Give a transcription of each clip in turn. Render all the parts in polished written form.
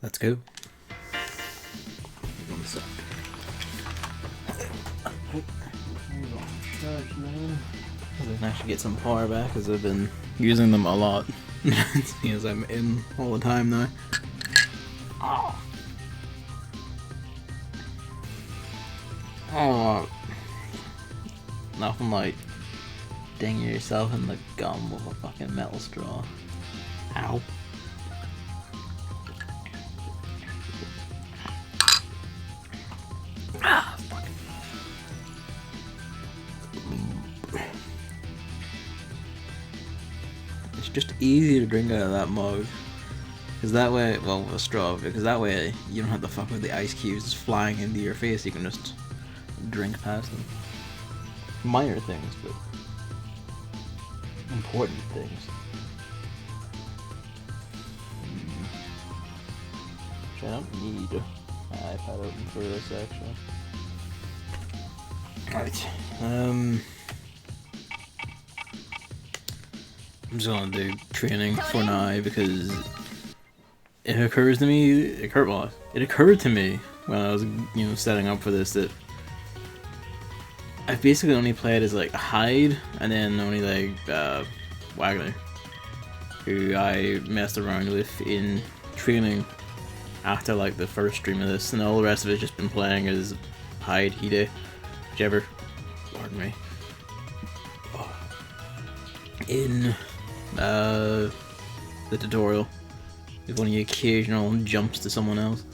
Let's go. I can actually get some power back because I've been using them a lot. Seeing as I'm in all the time now. Oh. Oh. Nothing like dinging yourself in the gum with a fucking metal straw. Ow. Ah, fuck. It's just easy to drink out of that mug. Because that way, well, with a straw, because that way you don't have to fuck with the ice cubes just flying into your face, you can just drink past them. Minor things, but important things. Which I don't need an iPad open for this, actually. Right. I'm just gonna do training for now because it occurs to me. It occurred to me when I was, setting up for this that I've basically only played as like Hyde and then only like Wagner, who I messed around with in training after like the first stream of this, and all the rest of it's just been playing as Hyde, Hide, whichever. Pardon me. Oh. In the tutorial, with one of the occasional jumps to someone else.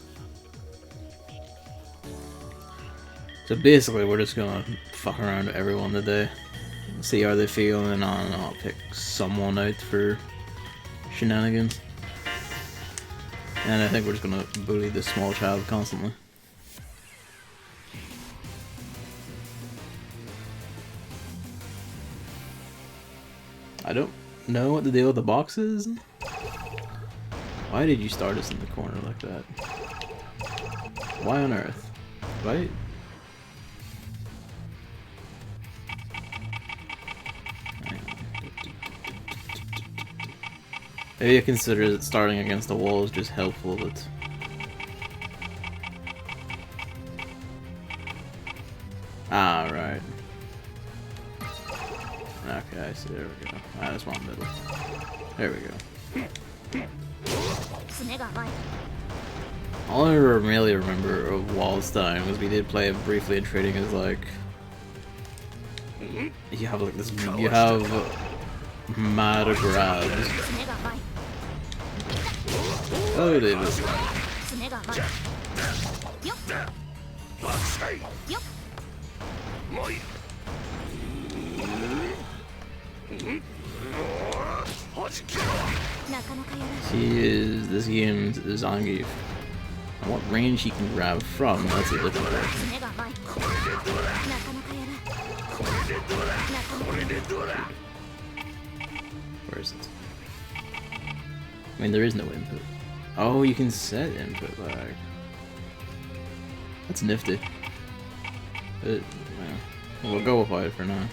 So basically, we're just gonna fuck around with everyone today, see how they feel, and I'll pick someone out for shenanigans. And I think we're just gonna bully this small child constantly. I don't know what the deal with the box is. Why did you start us in the corner like that? Why on earth? Right? Maybe I consider that starting against the wall is just helpful, but... Ah, right. Okay, I see, there we go. I just want middle. There we go. All I really remember of Wall's time was we did play it briefly in trading as like... You have like this... You have... mad grabs. Oh, it is. This game is Zangief. And what range he can grab from, that's a different question. Where is it? I mean, there is no input. Oh, you can set input lag. That's nifty. But, well, we'll go with it for now.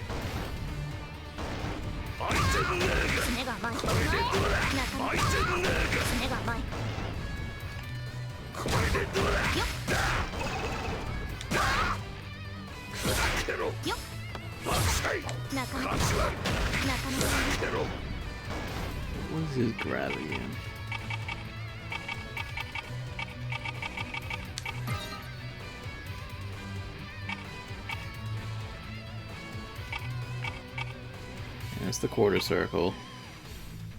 What is his grab again? That's the quarter circle.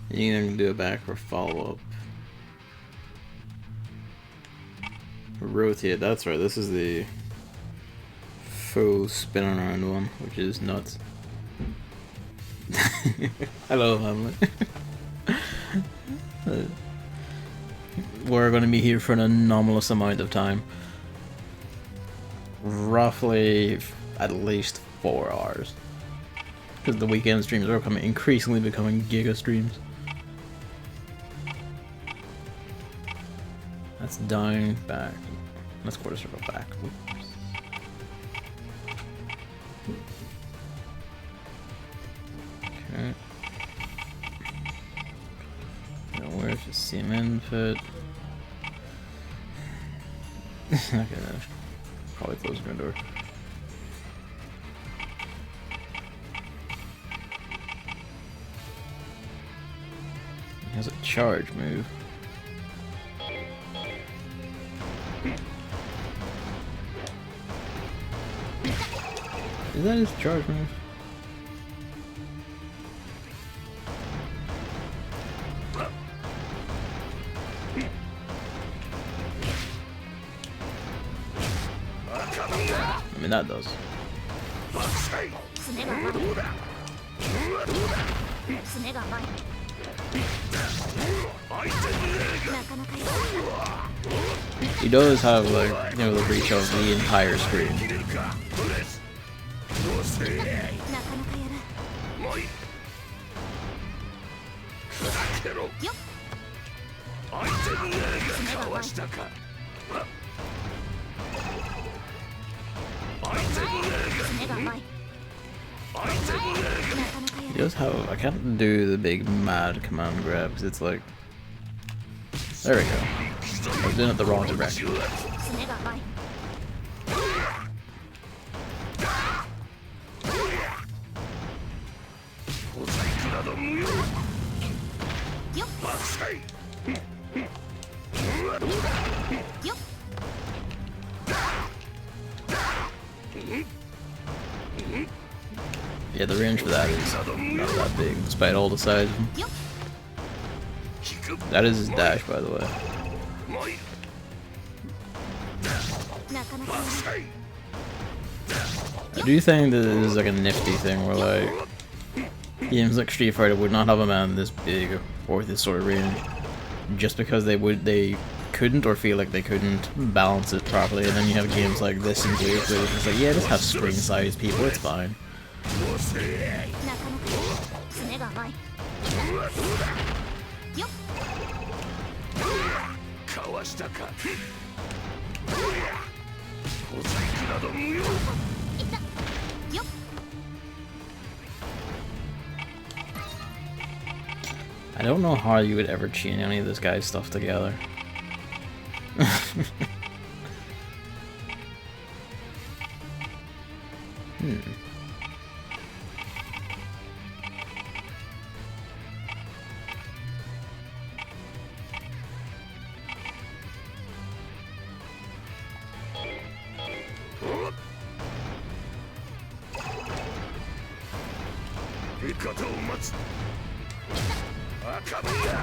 You can do it back for follow-up. Rotate, that's right, this is the full spin around one, which is nuts. Hello, Hamlet. We're going to be here for an anomalous amount of time. Roughly at least 4 hours. Because the weekend streams are increasingly becoming giga streams. That's down, back. Let's quarter circle back. Oops. Okay. Now where's the same input? Okay, no. Probably closing the door. He has a charge move. Is that his charge move? I mean, that does. He does have, like, you know, the reach of the entire screen. He does have, I can't do the big mad command grab because it's like, there we go. I was doing it the wrong direction. Yeah, the range for that is not that big, despite all the size of him. That is his dash, by the way. I do think this is like a nifty thing where, like, games like Street Fighter would not have a man this big or this sort of range just because they couldn't or feel like they couldn't balance it properly, and then you have games like this and Blade where it's like, yeah, just have screen-sized people, it's fine. I don't know how you would ever chain any of this guy's stuff together.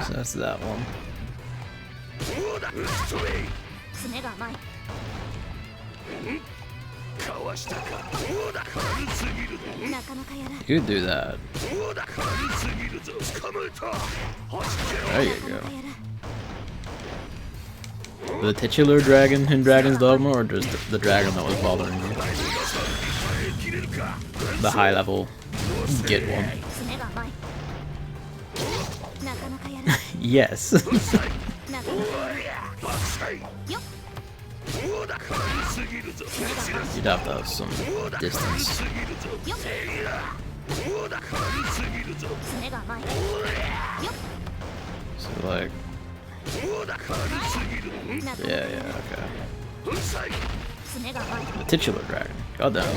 So that's that one. You could do that. There you go. The titular dragon in Dragon's Dogma, or just the dragon that was bothering you? The high level Git one. Yes. You'd have to have some distance. So like, yeah, okay. The titular dragon. Goddamn.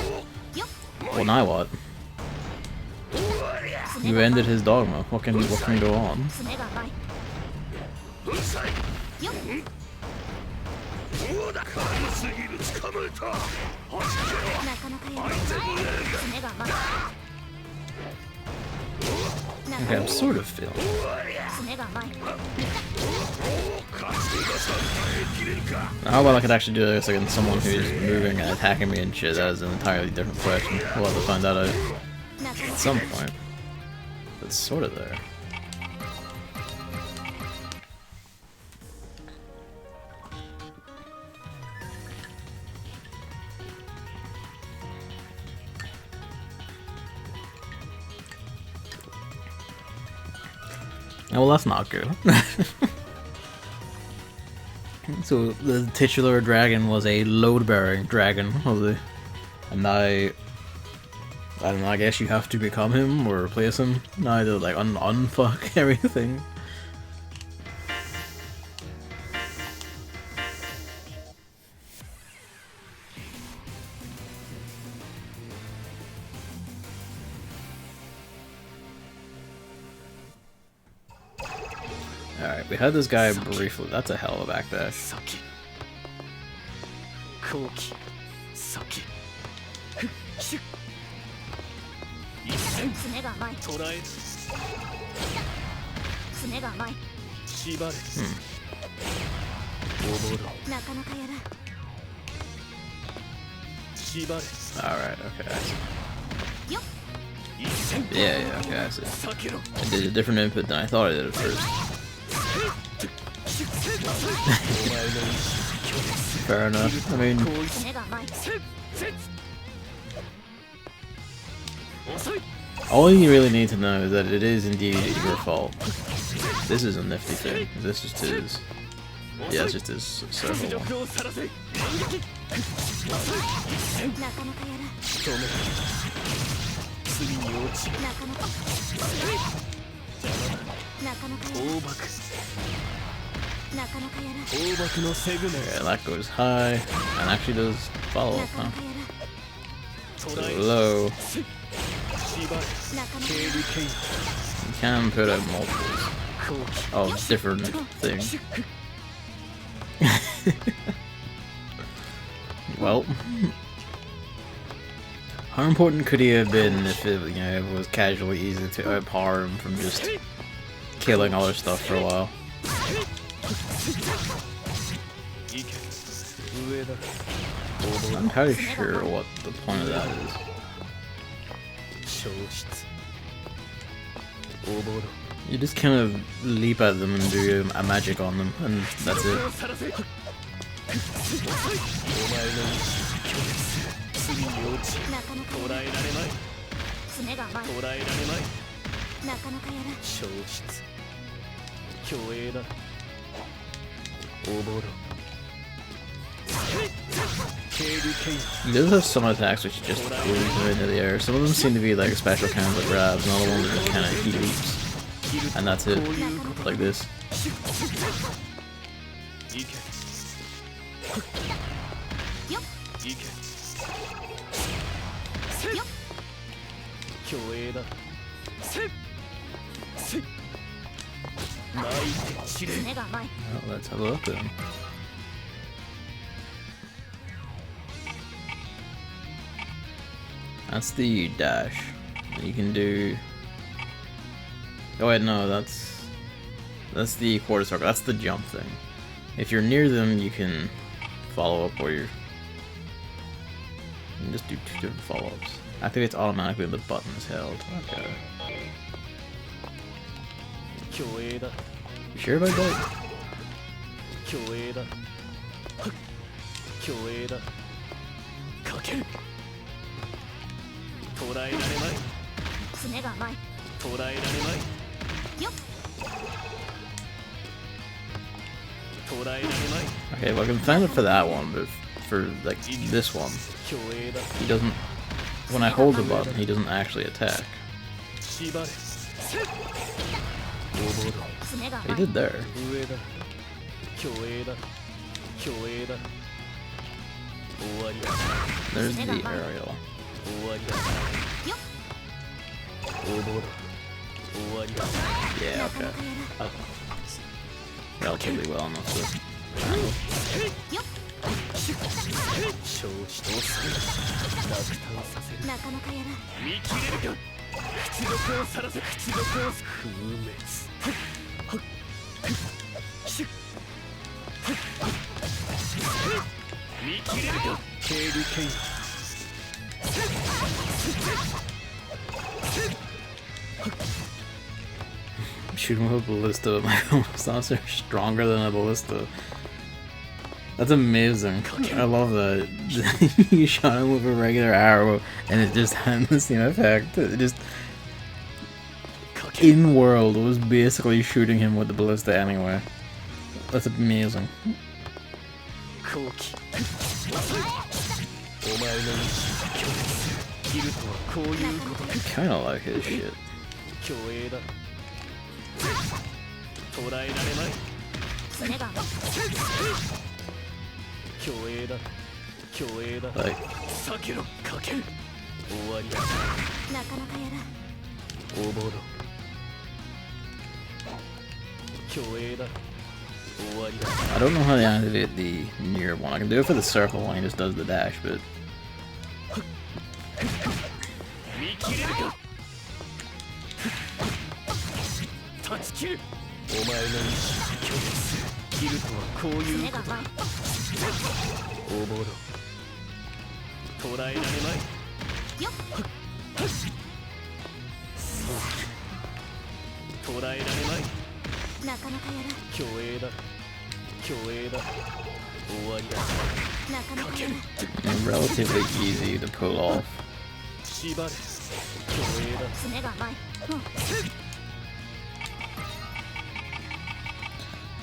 Well, now what? You ended his dogma. What can go on? Okay, I'm sort of feeling. How about I could actually do this against someone who's moving and attacking me and shit? That is an entirely different question. We'll have to find that out at some point. But it's sort of there. Oh, well, that's not good. So the titular dragon was a load-bearing dragon, was it? And I don't know, I guess you have to become him or replace him. Now to like unfuck everything. Alright, we had this guy briefly. That's a hell of a backdash. Alright, okay. Yeah, okay, I see. I did a different input than I thought I did at first. Fair enough. I mean, all you really need to know is that it is indeed your fault. This is a nifty thing. This is his. Yeah, it's just his circle one. Yeah, that goes high, and actually does follow up, huh? So low. You can put out multiples of different things. Well, how important could he have been if it, you know, it was casually easy to outpower him from just killing other stuff for a while? I'm not entirely sure what the point of that is. You just kind of leap at them and do a magic on them, and that's it. He does have some attacks which just leave him into the air. Some of them seem to be like special kinds of grabs, and other ones are just kind of he leaps. And that's it. Like this. Well, let's have a look then. That's the dash. You can do. Oh wait, no, that's the quarter circle. That's the jump thing. If you're near them, you can follow up where you're. You can just do 2 different follow-ups. Activates automatically when the button is held. Okay. You sure about that? Okay, well I can find it for that one, but for like this one, he doesn't. When I hold the button, he doesn't actually attack. He did there. There's the aerial. Yeah, okay. Relatively well enough to. Shoot him with a ballista, but my monsters are stronger than a ballista. That's amazing. I love that. You shot him with a regular arrow and it just had the same effect. It just in world was basically shooting him with the ballista anyway. That's amazing. I kinda like his shit. Like, I don't know how to activate the near one. I can do it for the circle one, he just does the dash, but... Relatively easy to pull off.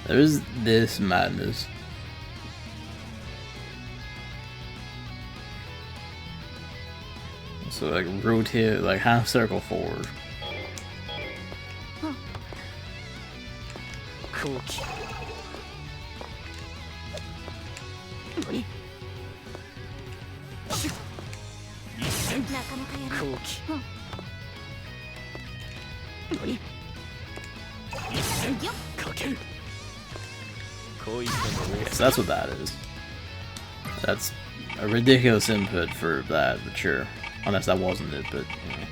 There's this madness. So like rotate, like half circle forward. So that's what that is. That's a ridiculous input for that, but sure. Unless that wasn't it, but yeah.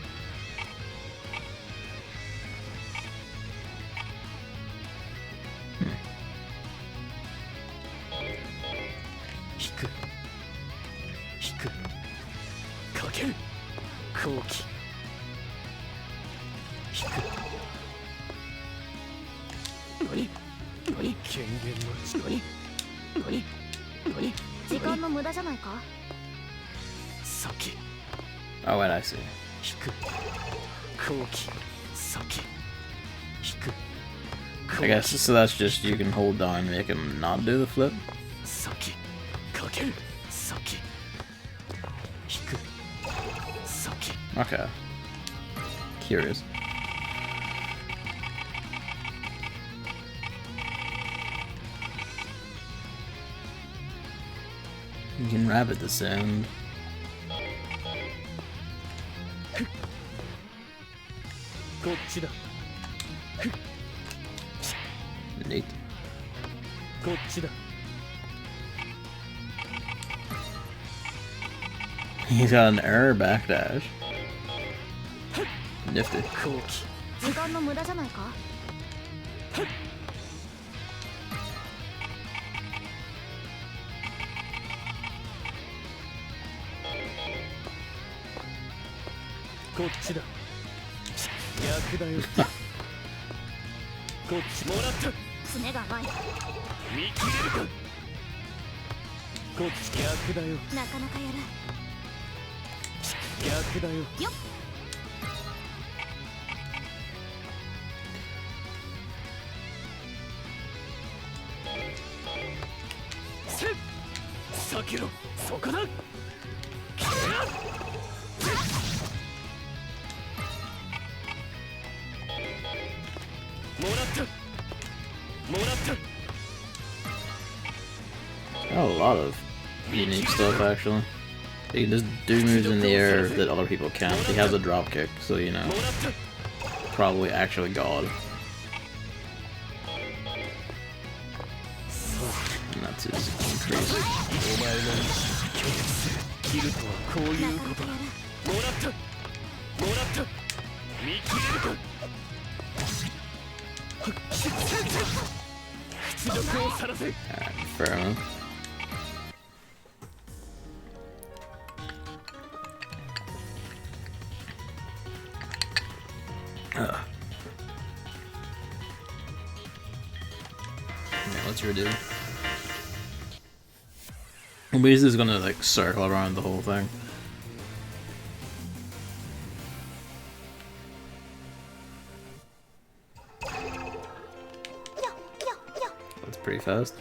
Oh, wait, I see. I guess, so that's just you can hold down and make him not do the flip? Okay. Curious. You can rabbit the sound. Neat. He's got an error backdash. Nifty. Got a lot of unique stuff actually. He can just do moves in the air that other people can't. He has a drop kick, so you know, probably actually God. And that's his increase. Alright, fair enough. Yeah, what's your do? We're basically just gonna like circle around the whole thing. That's pretty fast.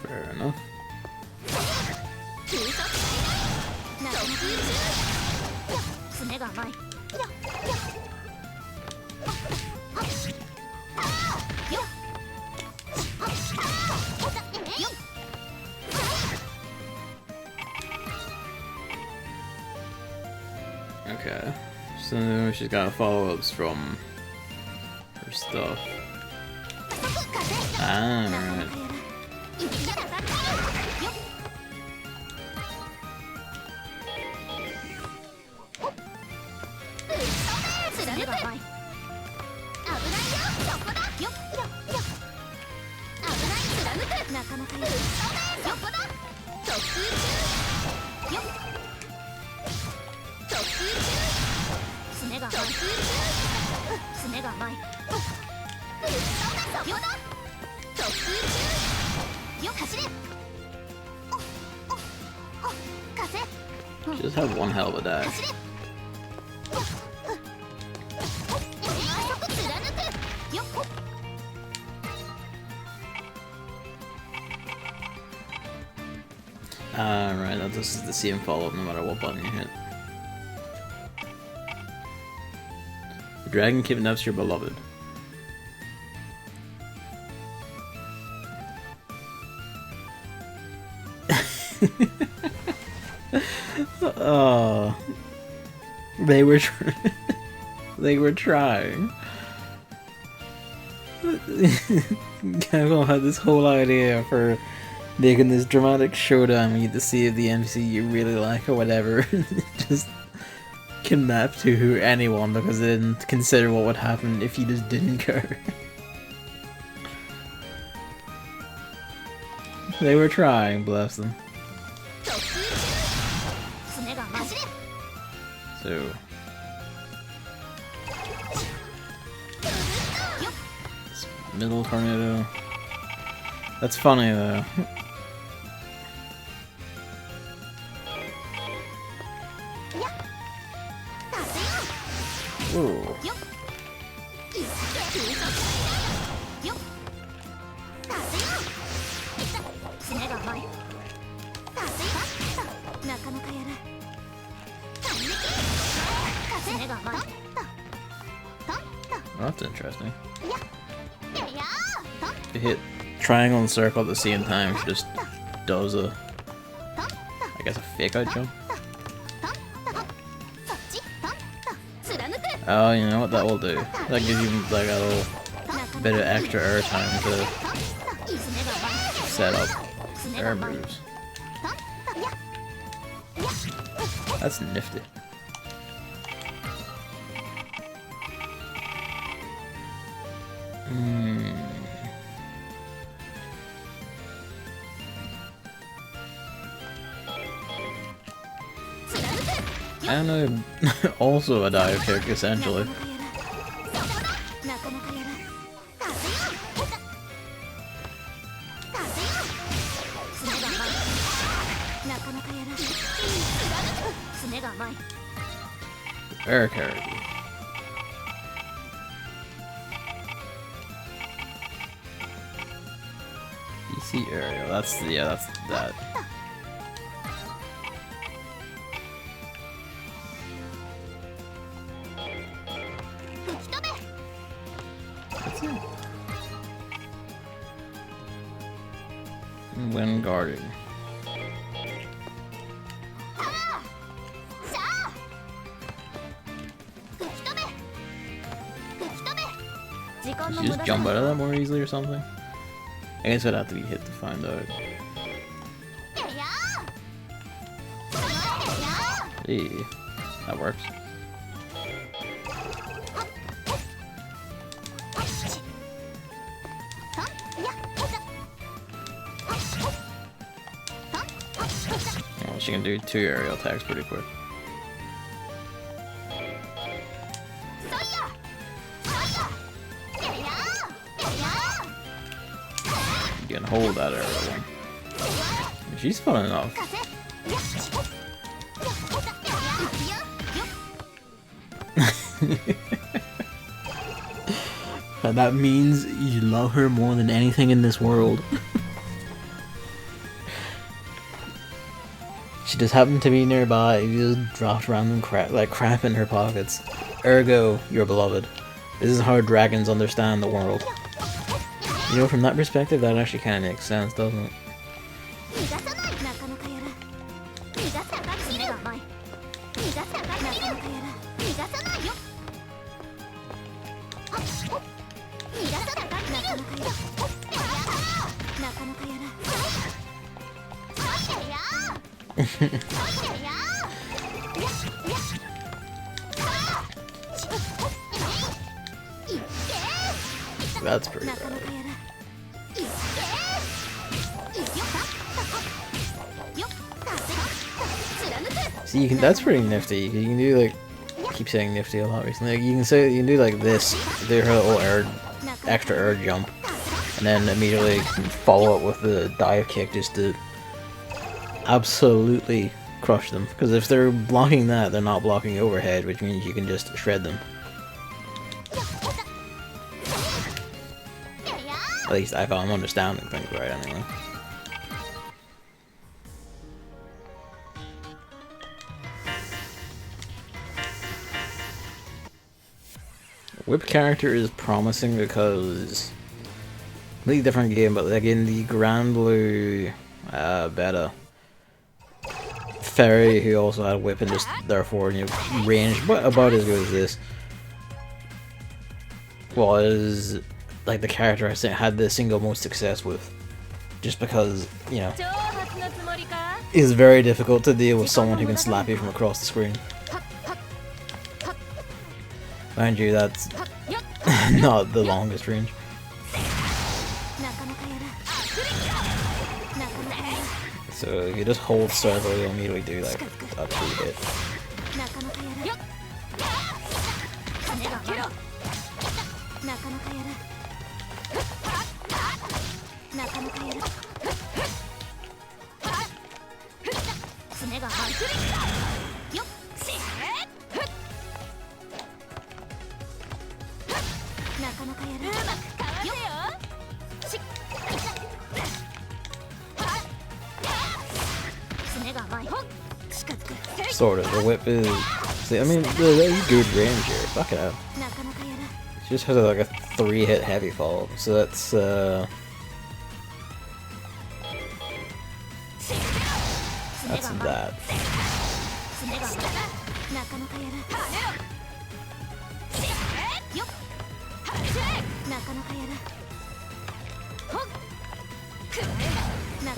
Fair enough. So she's got follow-ups from her stuff. Ah, right. Just have one hell of a dash. Right, this is the same follow-up no matter what button you hit. The dragon kidnaps your beloved. Oh, they were they were trying. Capcom had this whole idea for making this dramatic showdown. You get to see if the NPC you really like or whatever just kidnap to anyone because they didn't consider what would happen if you just didn't go. They were trying, bless them. So middle tornado. That's funny though. Ooh. Oh, that's interesting. If you hit triangle and circle at the same time, she just does a, I guess, a fake out jump. Oh, you know what that will do? That gives you like a little bit of extra air time to set up air moves. That's nifty. I don't know, also a dive kick, essentially. Air carry. PC aerial, that's that. When guarding. Did you just jump out of that more easily or something? I guess it'd have to be hit to find out. Hey, that works. Well, she can do 2 aerial attacks pretty quick. You can hold that aerial one. She's fun enough. And that means you love her more than anything in this world. She just happened to be nearby. You just dropped random crap in her pockets. Ergo, you're beloved. This is how dragons understand the world. You know, from that perspective, that actually kind of makes sense, doesn't it? That's pretty bad. See, you can. That's pretty nifty. You can do like. I keep saying nifty a lot recently. Like, you can do like this. Do her little extra air jump, and then immediately follow up with the dive kick just to absolutely crush them. Because if they're blocking that, they're not blocking overhead, which means you can just shred them. At least if I'm understanding things right, anyway. Whip character is promising because completely different game, but like in the Grand Blue beta, Fairy, who also had whip and just therefore range about as good as this, was like the character I had the single most success with, just because it's very difficult to deal with someone who can slap you from across the screen. Mind you, that's not the longest range. So if you just hold circle, you'll immediately do like a 2-hit. Sort of. The whip is. See, I mean, there's good range here. Fuck it out. It just has like a 3-hit heavy fall, so that's that.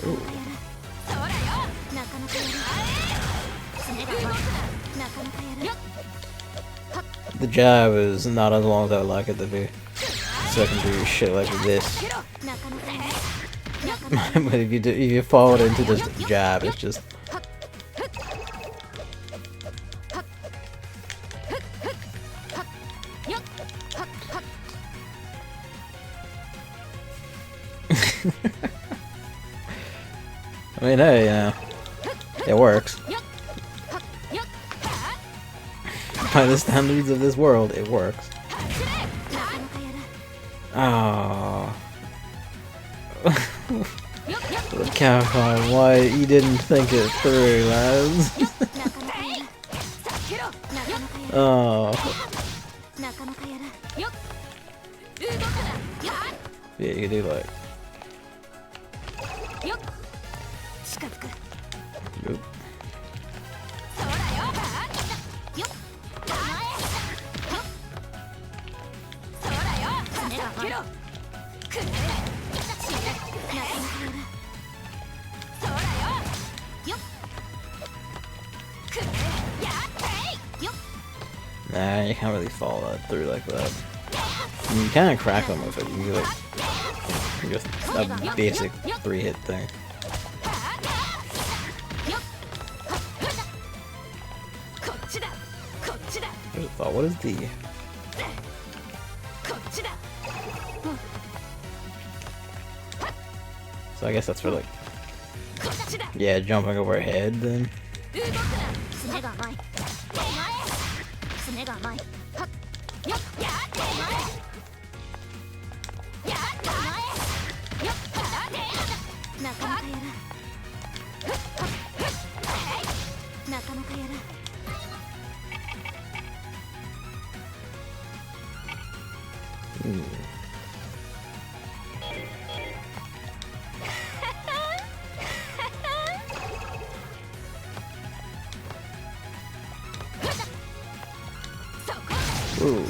Ooh. The jab is not as long as I would like it to be, so I can do shit like this. But if you follow it into this jab, it's just. I mean, hey, it works. By the standards of this world, it works. Oh. Capcom, why you didn't think it through, lads? Oh. Yeah, you can do like. Nope. Nah, you can't really follow that through like that. I mean, you kind of crack them with it. You like just a basic 3-hit thing. There's a thought. What is the? So I guess that's for like, yeah, jumping over her head then. Ooh.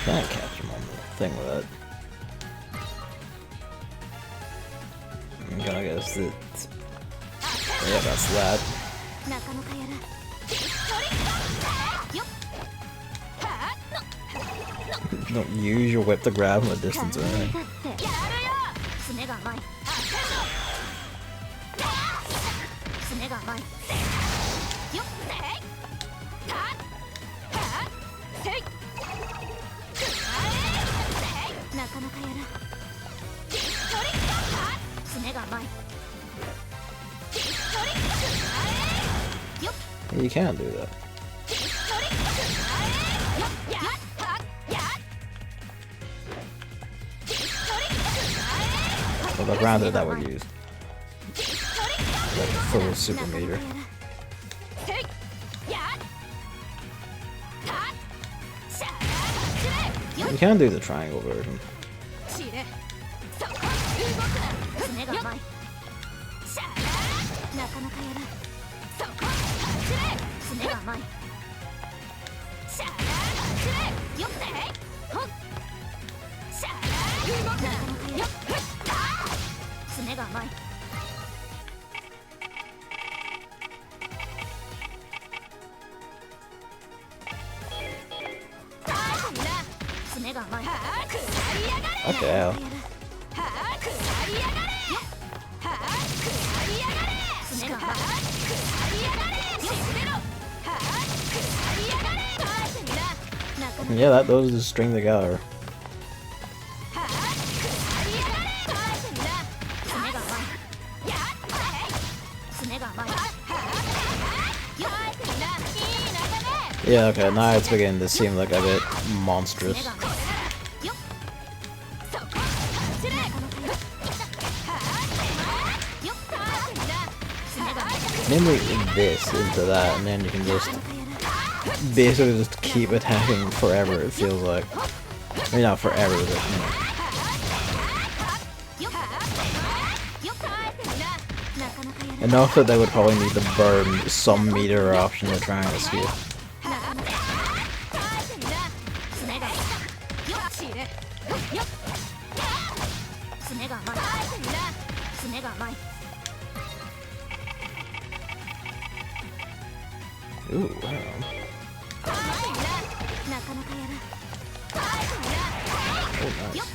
Can't catch him on the thing with that. I'm gonna guess that. Yeah, that's that. Don't use your whip to grab him a distance or anything. You can't do that. Well, granted, that would use like full super meter. You can do the triangle version. Okay, hell. Yeah, that those just string together. Yeah, okay, now it's beginning to seem like a bit monstrous. Mainly this into that, and then you can just basically just keep attacking forever, it feels like. I mean, not forever, but you know. Enough that they would probably need to burn some meter option to try and escape. Ooh, wow. Oh, nice.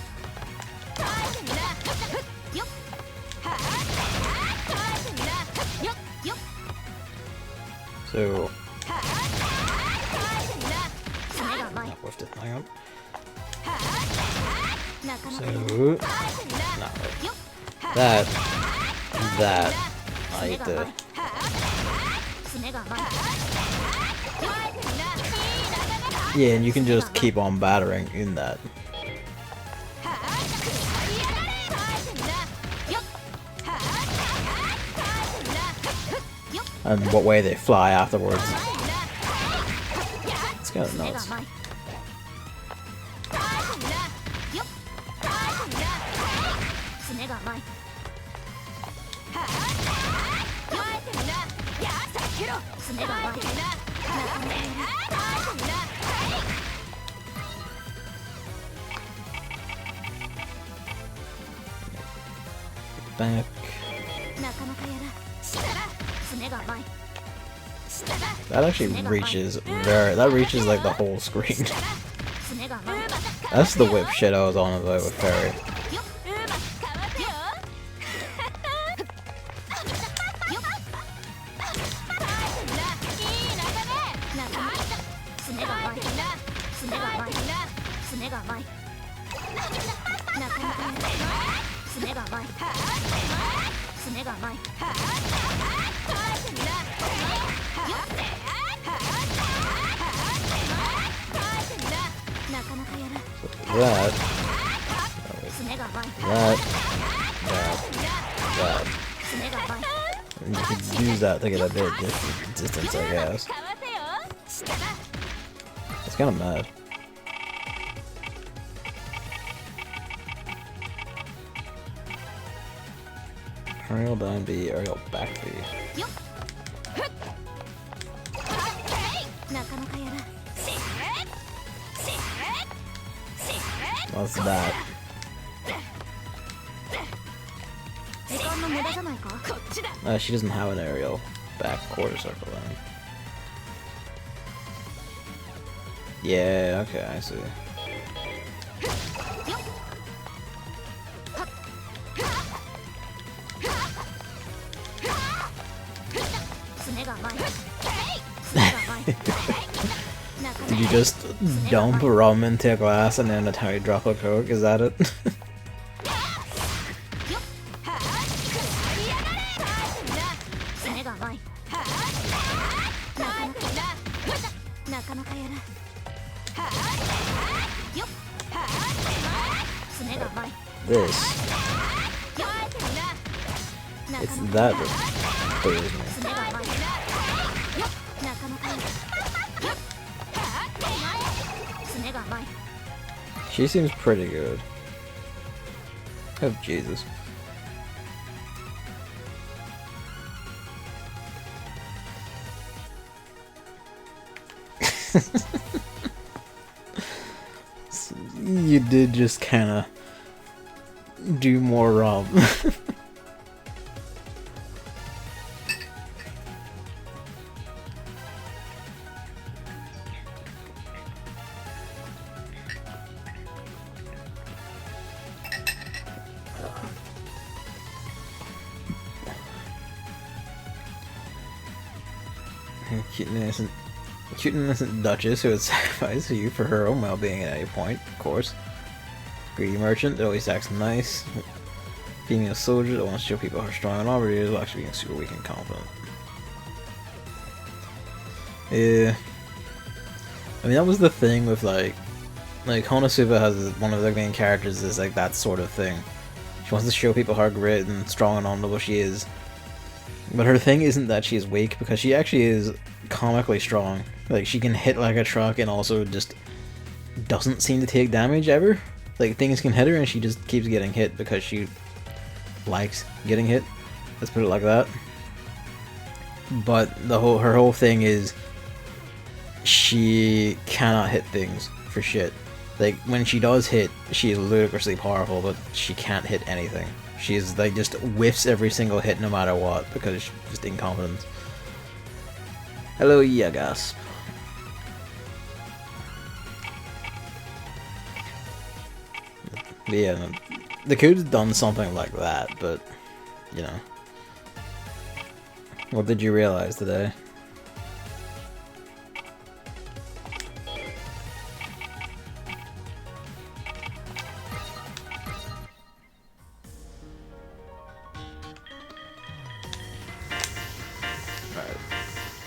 So, not worth it, hang on. So, no, that, I need to. Yeah, and you can just keep on battering in that. And what way they fly afterwards. It's kind of nuts. Back. That actually reaches that reaches like the whole screen. That's the whip shit I was on about with Fairy. That. And you could use that to get a bit different distance, I guess. It's kind of mad. Aerial down B, aerial back B. What's that? She doesn't have an aerial back quarter circle then. Yeah, okay, I see. Did you just dump rum into a glass and then a tiny drop of coke? Is that it? This. It's that that throws me. She seems pretty good. Oh Jesus. You did just kinda do more rum. Cute and innocent Duchess who would sacrifice you for her own well-being at any point, of course. Greedy merchant that always acts nice. Female soldier that wants to show people how strong and armor is while actually being super weak and confident. Yeah. I mean, that was the thing with like Konosuba has one of the main characters is like that sort of thing. She wants to show people how great and strong and honorable she is. But her thing isn't that she's weak, because she actually is comically strong. Like, she can hit like a truck and also just doesn't seem to take damage ever. Like, things can hit her and she just keeps getting hit because she likes getting hit. Let's put it like that. But her whole thing is she cannot hit things for shit. Like, when she does hit, she is ludicrously powerful, but she can't hit anything. She's like just whiffs every single hit no matter what because she's just incompetent. Hello, yeah, gasp. Yeah, they could have done something like that, but you know. What did you realize today?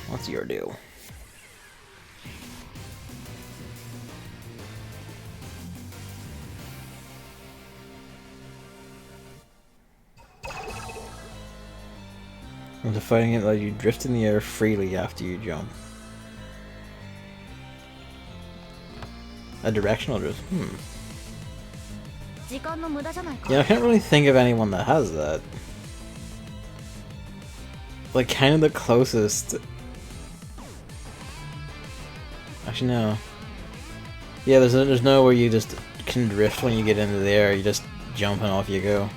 What's your deal? When fighting it, like you drift in the air freely after you jump. A directional drift? Yeah, I can't really think of anyone that has that. Like, kind of the closest. Actually, no. Yeah, there's no where you just can drift when you get into the air. You just jump and off you go.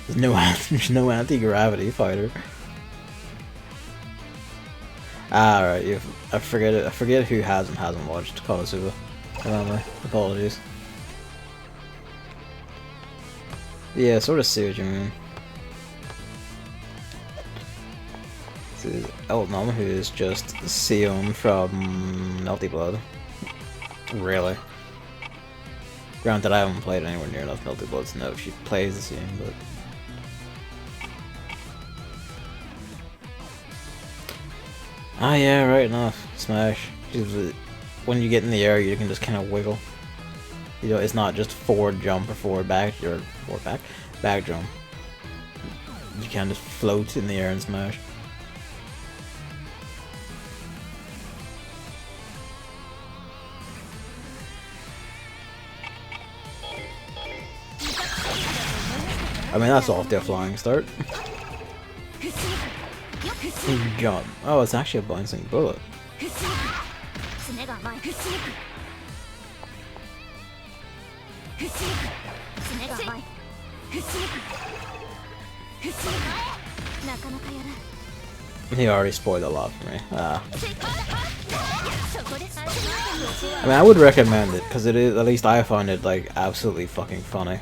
There's no anti-gravity fighter. Ah, right. I forget who has and hasn't watched Konosuba. Remember? Apologies. Yeah, sort of see what you mean. This is Elton, who is just Sion from Melty Blood. Really. Granted, I haven't played anywhere near enough Melty Blood to know if she plays the Sion, but... Ah, yeah, right enough. Smash. When you get in the air, you can just kind of wiggle. You know, it's not just forward jump or forward back, or forward back jump. You can just float in the air and smash. I mean, that's off to a flying start. Jump. Oh, it's actually a bouncing bullet. He already spoiled a lot for me. I mean, I would recommend it because it is. At least I find it like absolutely fucking funny.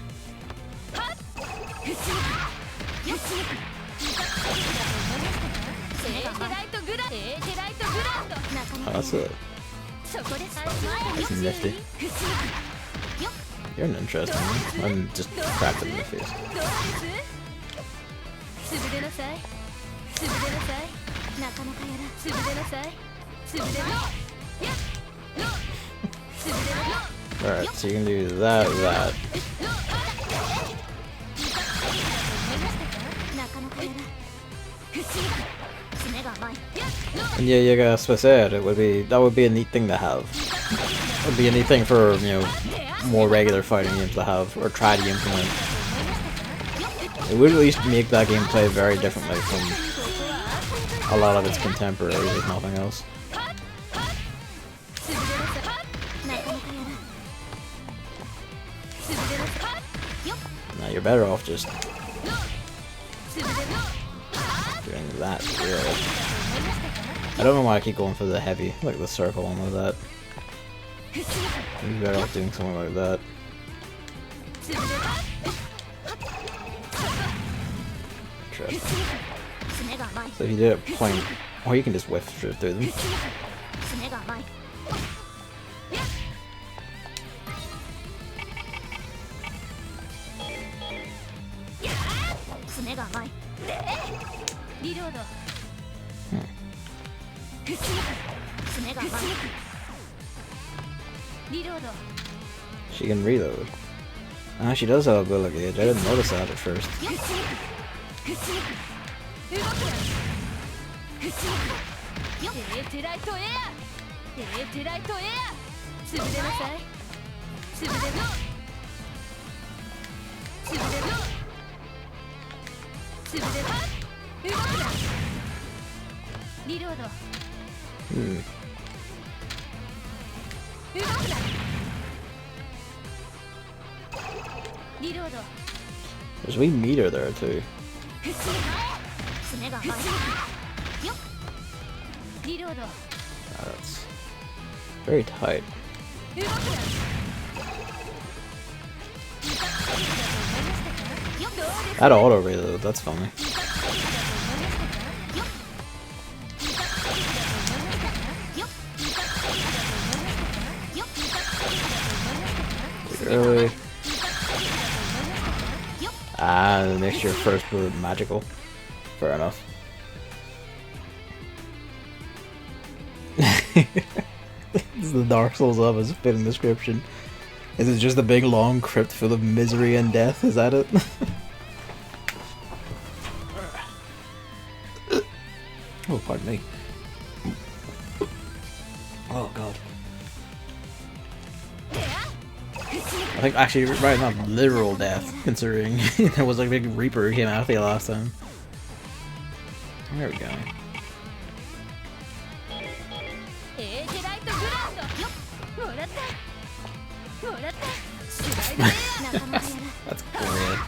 Oh, that's it. That's nifty. You're an interesting one. I'm just cracked him in the face. Alright, so you can do that. And yeah, that's what I said. That would be a neat thing to have. It would be a neat thing for, you know, more regular fighting games to have, or try to implement. It would at least make that game play very differently from a lot of its contemporaries, if nothing else. Now you're better off just doing that, really. I don't know why I keep going for the heavy, like the circle one with that. You're better off doing something like that. Interesting. So if you did it point, or you can just whiff through them. She can reload. Ah, she does have a bullet gauge. I didn't notice that at first. There's a wee meter there too. That's very tight. That auto reload, that's funny. Early. Ah, it makes your first bullet magical. Fair enough. This is the Dark Souls of as a fitting description. Is it just a big long crypt full of misery and death? Is that it? Oh, pardon me. Oh god. I think actually, right, not literal death, considering there was like a big Reaper who came after you last time. There we go. That's great.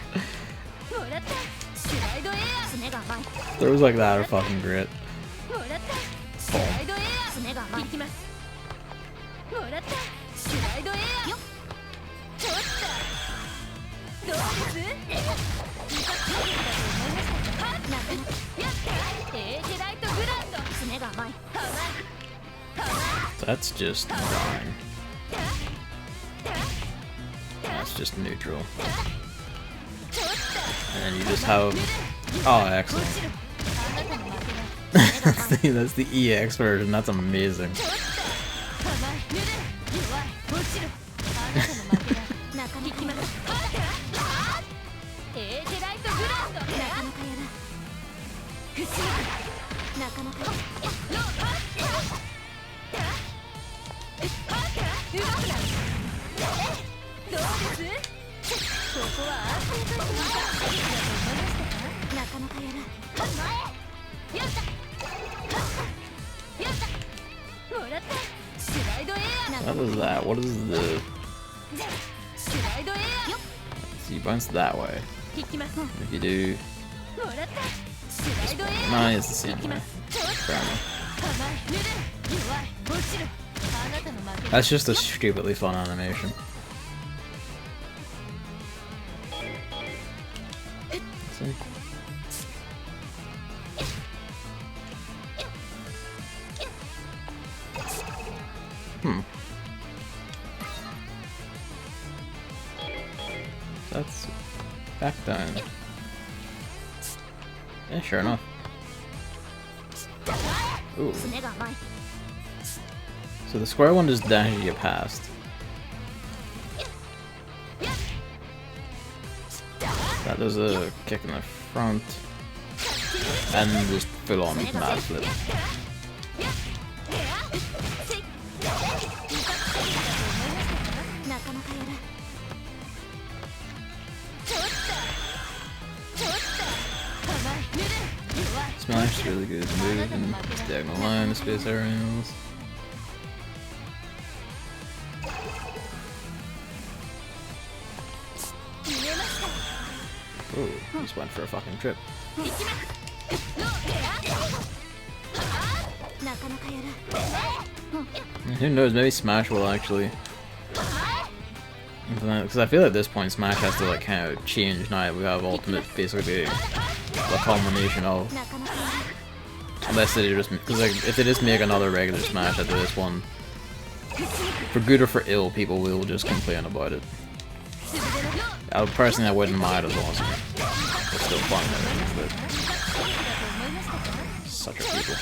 Throws like that are fucking great. That's just dying. That's just neutral. And then you just have... Oh, excellent. that's the EX version, that's amazing. What is that? What is the... So you bounce that way. If you do... Mine is the same way. Fair enough. That's just a stupidly fun animation. Let's see. That's back down. Yeah, sure enough. Ooh. So the square one just dashes you past. That does a kick in the front. And just full on mad flip. Smash is really good move and diagonal line, space aerials. Ooh, just went for a fucking trip. Who knows, maybe Smash will actually... Because I feel at this point Smash has to like kind of change now. We have Ultimate basically the culmination of... Unless they just... Because like, if they just make another regular Smash after this one, for good or for ill, people will just complain about it. Personally, I wouldn't mind as long as it's still fun, but such a people.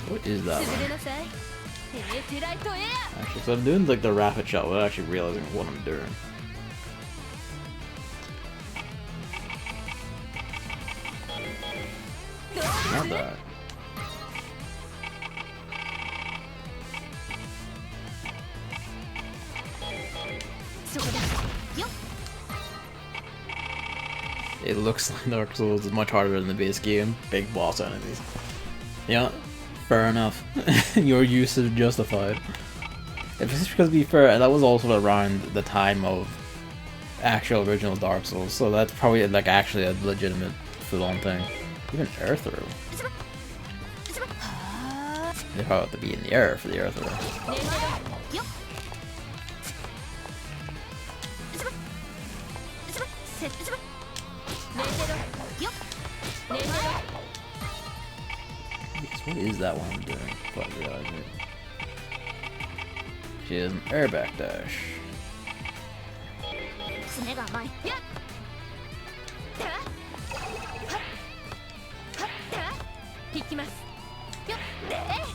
What is that one? Actually, so I'm doing like the rapid shot without actually realizing what I'm doing. Not that. It looks like Dark Souls is much harder than the base game. Big boss enemies. Yeah, fair enough. Your use is justified. If it's because, to be fair, that was also around the time of actual original Dark Souls, so that's probably like actually a legitimate full-on thing. Even air throw. They probably have to be in the air for the air throw. What is that one I'm doing? Quite realize it. She has an airback dash.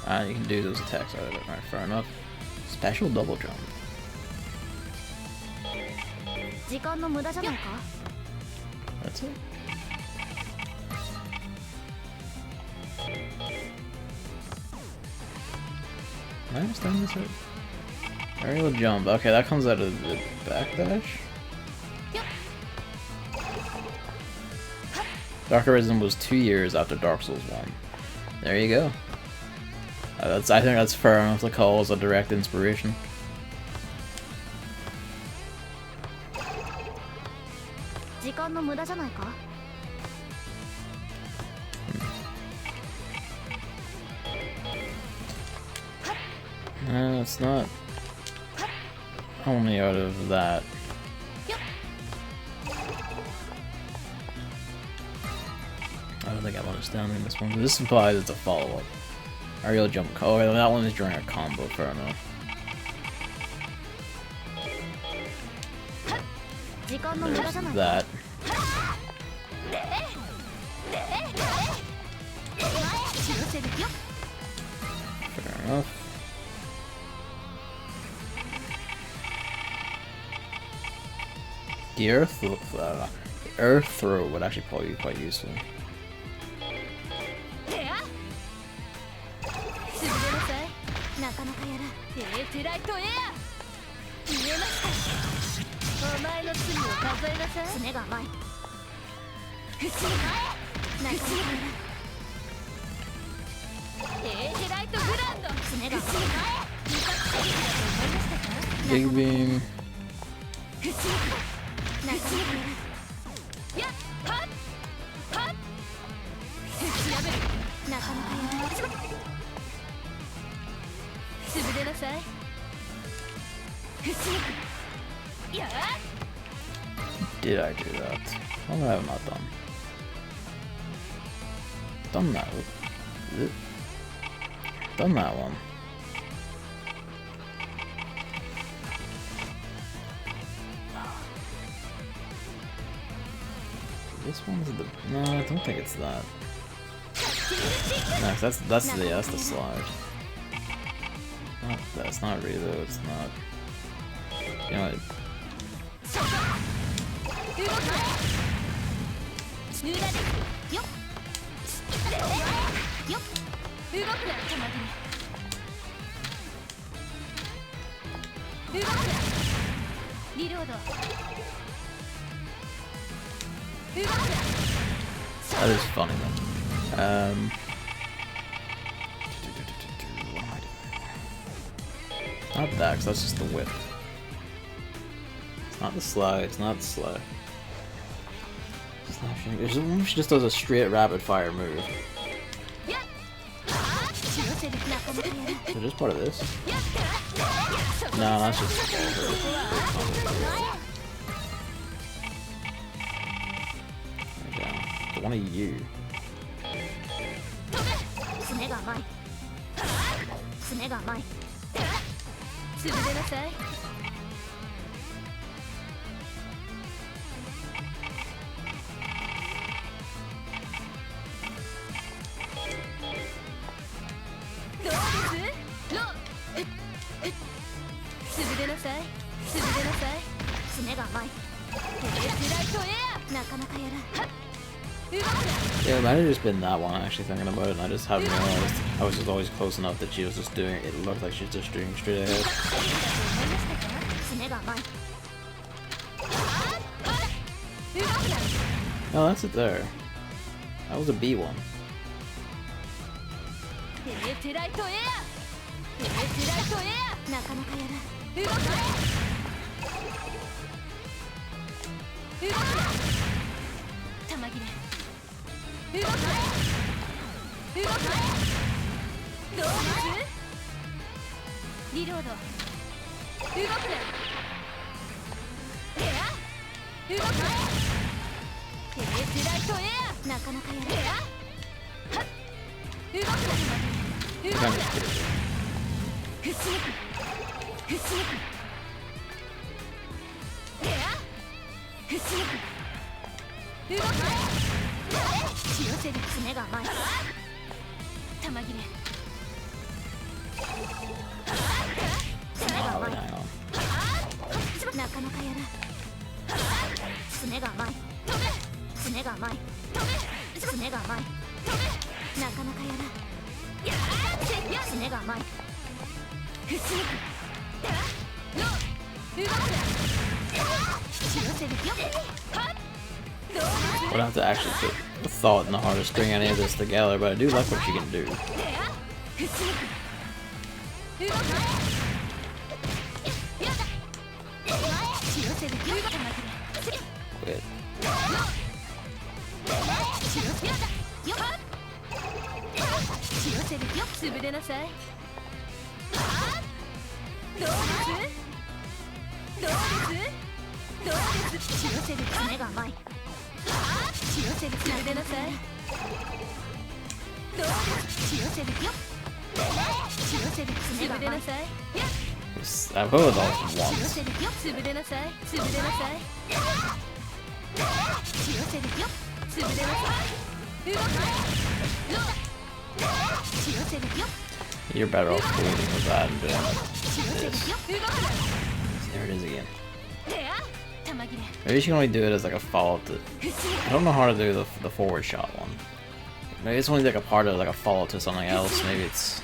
Ah, you can do those attacks out of it. Right, fair enough. Special double jump. That's it. Am I understanding this right? Aerial jump. Okay, that comes out of the backdash. Dark Arisen was 2 years after Dark Souls 1. There you go. I think that's fair enough to call as a direct inspiration. No, it's not only out of that. I don't think I'm understanding this one. This implies it's a follow-up. Aerial jump. Oh, that one is during a combo, fair enough. There's that. Fair enough. The earth throw would actually probably be quite useful. Big beam. Did I do that? What have I not done? Done that. Done that one. This one's the... No, I don't think it's that. No, that's the slide. Not that's not really though. It's not. You know what? That is funny though. What am I doing? Not that, 'cause that's just the whip. It's not the slide, it's not the slide. There's one she just does a straight rapid fire move. So just part of this? No, that's just the one of you. Yeah, it might have just been that one, actually thinking about it, and I just haven't realized. I was just always close enough that she was just doing it. It looked like she was just doing straight ahead. Oh, that's it there. That was a B one. I would have to actually put a thought in the heart to string any of this together, but I do like what she can do. Quit. I've heard those once. You're better off bleeding with that and doing this. There it is again. Maybe she can only do it as like a follow-up to... I don't know how to do the forward shot one. Maybe it's only like a part of like a follow-up to something else. Maybe it's...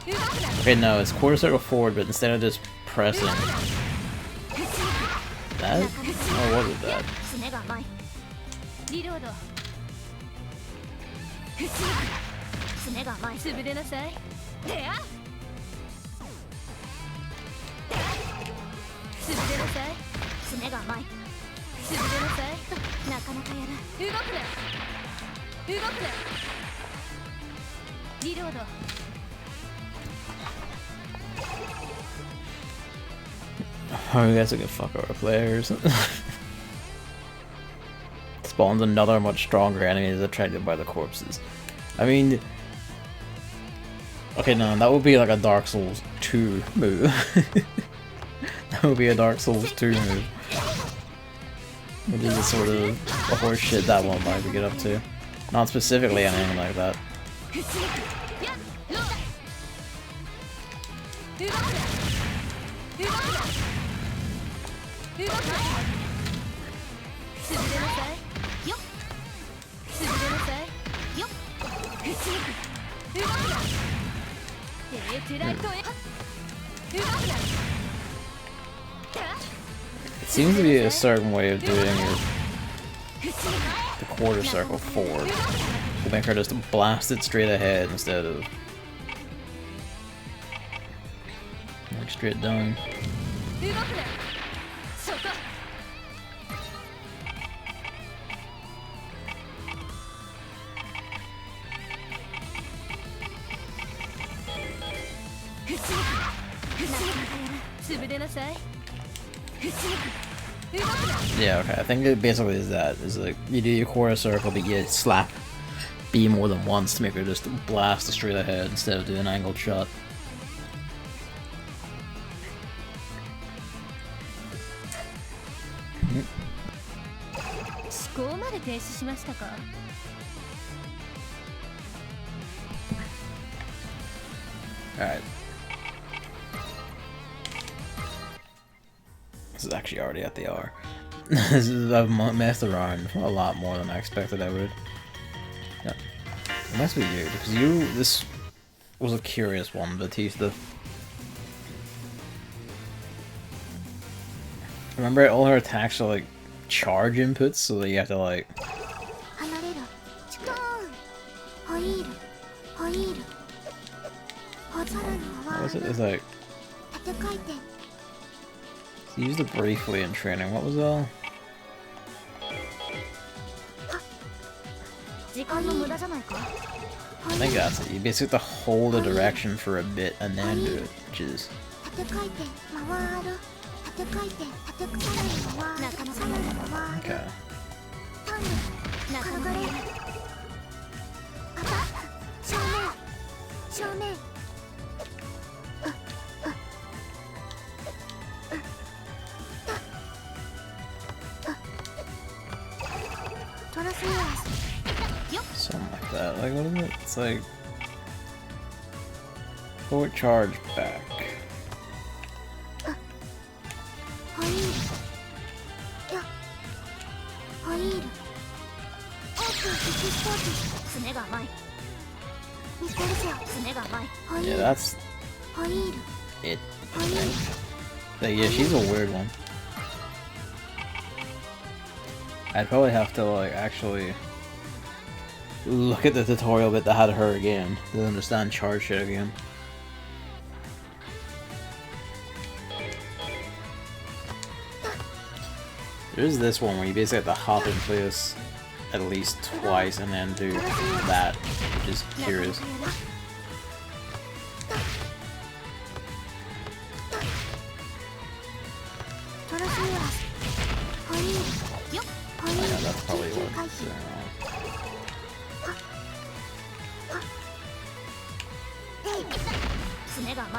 Okay, no, it's quarter circle forward, but instead of just pressing that, or was it that? Oh, you guys are gonna fuck over players. Spawns another much stronger enemy is attracted by the corpses. I mean, okay, no, that would be like a Dark Souls 2 move. That would be a Dark Souls 2 move. Which is the sort of horse shit that one might get up to. Not specifically anything like that. It seems to be a certain way of doing the quarter circle forward. To make her just blast it straight ahead instead of like straight down. Yeah, okay, I think it basically is that. It's like, you do your quarter circle, but you slap B more than once to make her just blast straight ahead instead of doing an angled shot. Alright. This is actually already at the R. I've messed around a lot more than I expected I would. Yeah. It must be you, because this was a curious one, Batista. Remember, all her attacks are like charge inputs, so that you have to like... What was it? It's like... He used it briefly in training. What was that? I think that's it. You basically have to hold a direction for a bit and then do it, which is... Okay. Something like that. Like, what is it? It's like... forward charge back. Yeah, that's it, I think. But yeah, she's a weird one. I'd probably have to like actually look at the tutorial bit that had her again to understand charge shit again. There's this one where you basically have to hop in place at least twice and then do that, which is curious. I know that's probably what's doing wrong.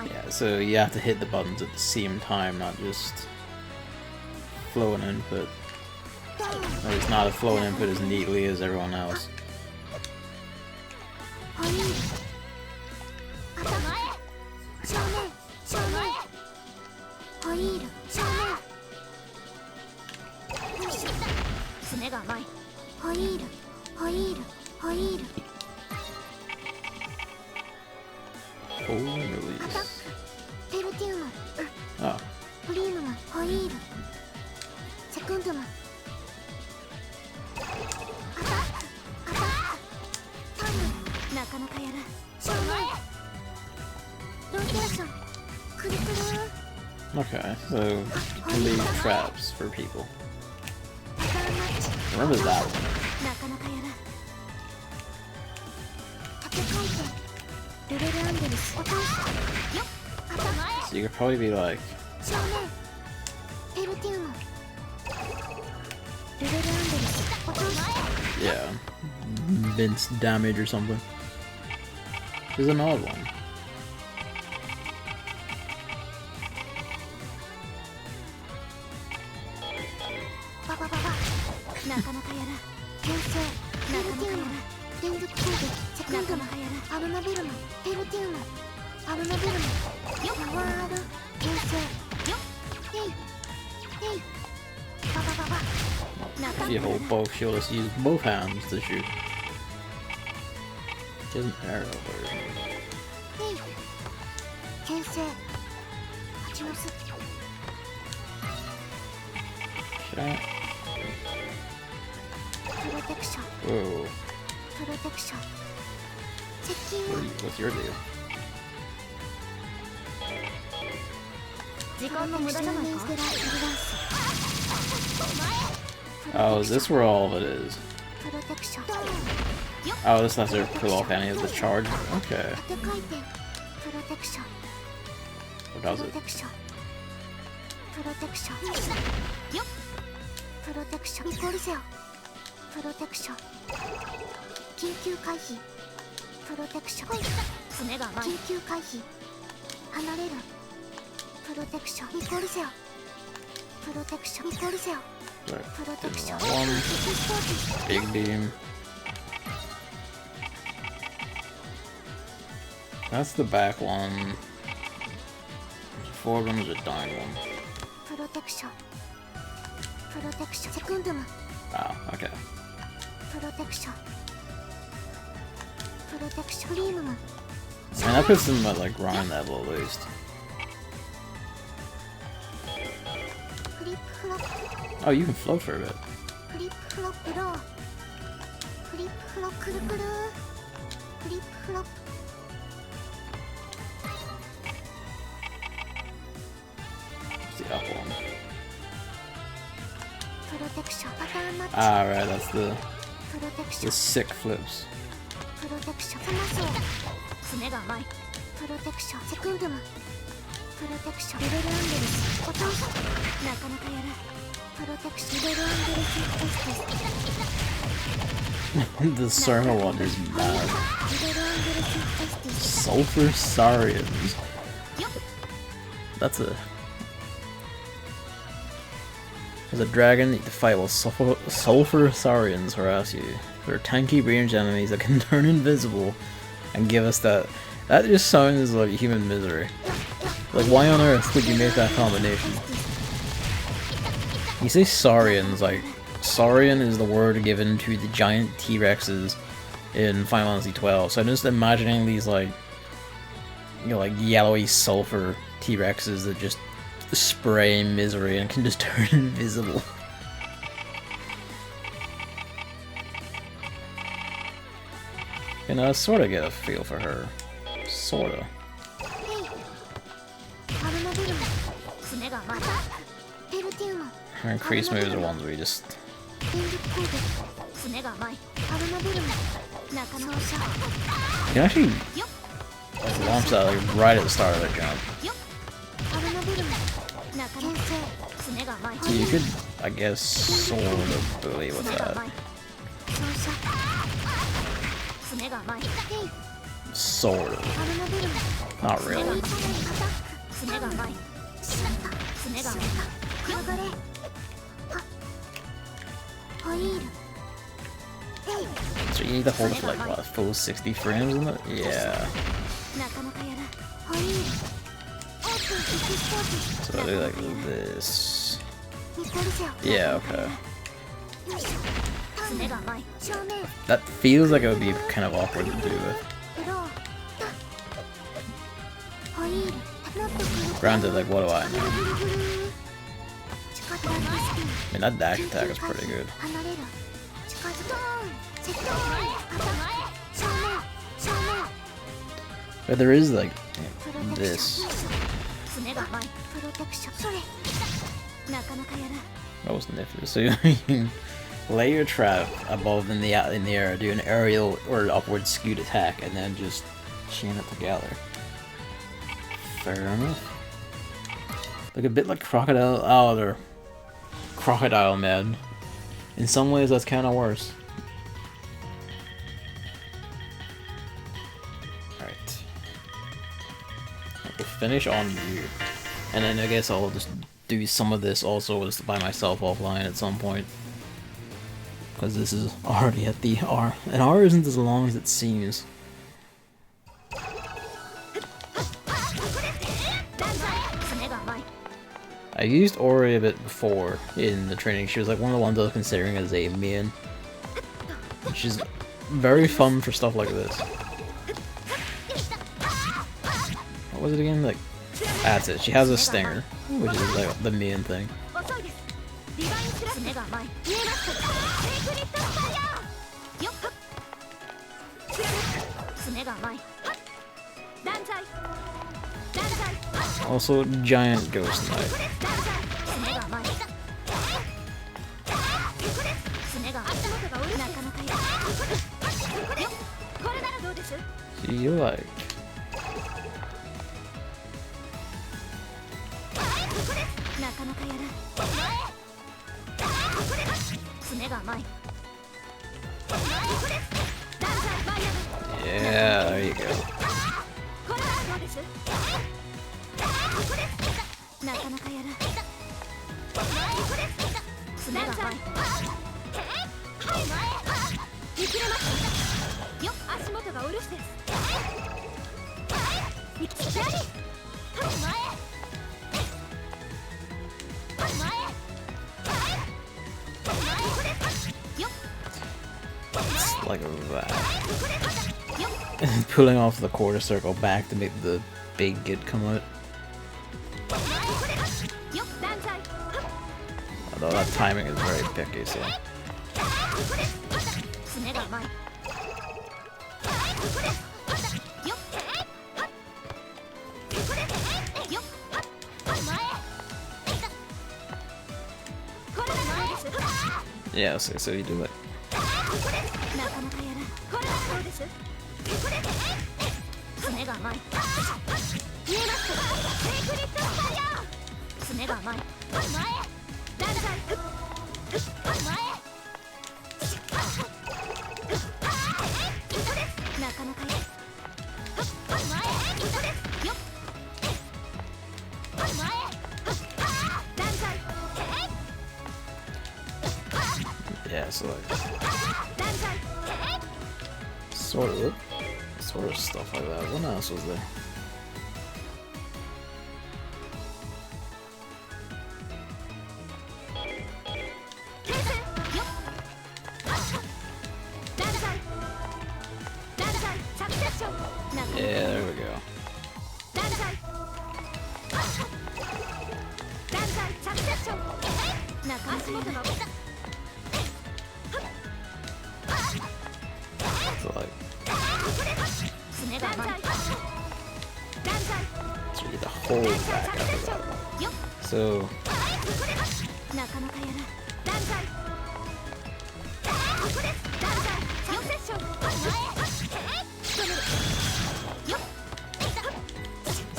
Yeah, so you have to hit the buttons at the same time, not just flow and input. Or it's not a flow and input as neatly as everyone else. Oh, release. Oh. Okay, so leave traps for people. Remember that one. So you could probably be like... yeah, Vince damage or something. There's another one. If you hold both, you'll just use both hands to shoot. Just an arrow version. Shot. Whoa. What's your deal? Oh, is this where all of it is? Oh, this lets her pull off any of the charge. Okay. What does it? Right, didn't want one. Big beam. That's the back one. Forward one is a down one. Wow, okay. Man, that puts them at like grind level at least. Oh, you can float for a bit. What's the up one? Ah, right, that's the sick flips. The Cerno one is mad. Sulfur Saurians. That's a... As a dragon, you need to fight while Sulfur Saurians harass you. They're tanky ranged enemies that can turn invisible and give us that. That just sounds like human misery. Like, why on earth would you make that combination? You say Saurians, like, Saurian is the word given to the giant T-Rexes in Final Fantasy XII, so I'm just imagining these, like, you know, like, yellowy sulfur T-Rexes that just spray misery and can just turn invisible. You know, I sort of get a feel for her. Sorta. Her increased moves are ones where you just... You can actually launch that like right at the start of the jump. So you could, I guess, sort of bully with that. Sort of. Not really. So you need to hold it for like, what, a full 60 frames in it? Yeah. So I do like this. Yeah, okay. That feels like it would be kind of awkward to do with. Granted, like, what do I know? I mean, that dash attack is pretty good. But there is, like, this. That was nifty. So you can lay your trap above in the air, do an aerial or upward skewed attack, and then just chain it together. Fair enough. Like a bit like Crocodile. Oh, they're Crocodile Med. In some ways, that's kind of worse. Alright. We'll finish on you. And then I guess I'll just do some of this also just by myself offline at some point. Because this is already at the R. And R isn't as long as it seems. I used Ori a bit before in the training. She was like one of the ones I was considering as a main. She's very fun for stuff like this. What was it again? Like, that's it. She has a stinger, which is like the main thing. Also, giant ghost knight. So you like. Yeah, there you go. It's like that. Pulling off the quarter circle back to make the big git come out. Although that timing is very picky, so. Yeah, so you do it. Yeah, so like sort of stuff like that. What else was there? Yeah, there we go. So like, so you get the whole back after that. So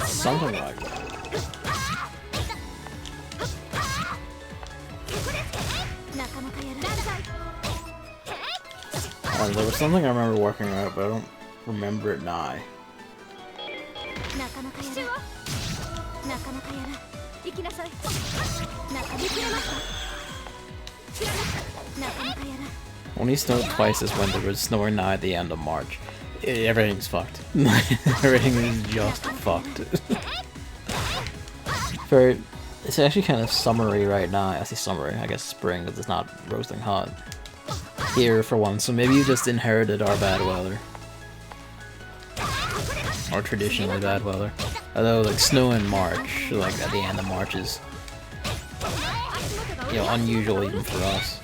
something like that. There was something I remember working out, but I don't remember it now. When he snowed twice this winter, but snowing now at the end of March. Everything's fucked. Everything is just fucked. It's actually kind of summery right now. I say summery, I guess spring, because it's not roasting hot here for once. So maybe you just inherited our bad weather. Or traditionally bad weather. Although like snow in March, like at the end of March is, you know, unusual even for us.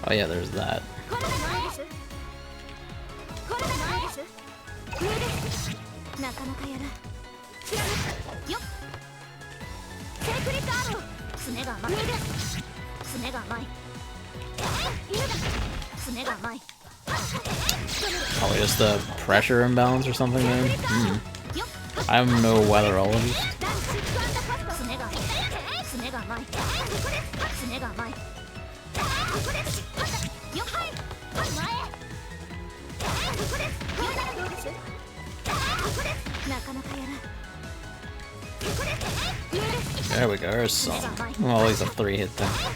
Oh yeah, there's that. Probably just the pressure imbalance or something then? I'm no weatherologist. There we go, there's some. Well, at least a 3-hit thing.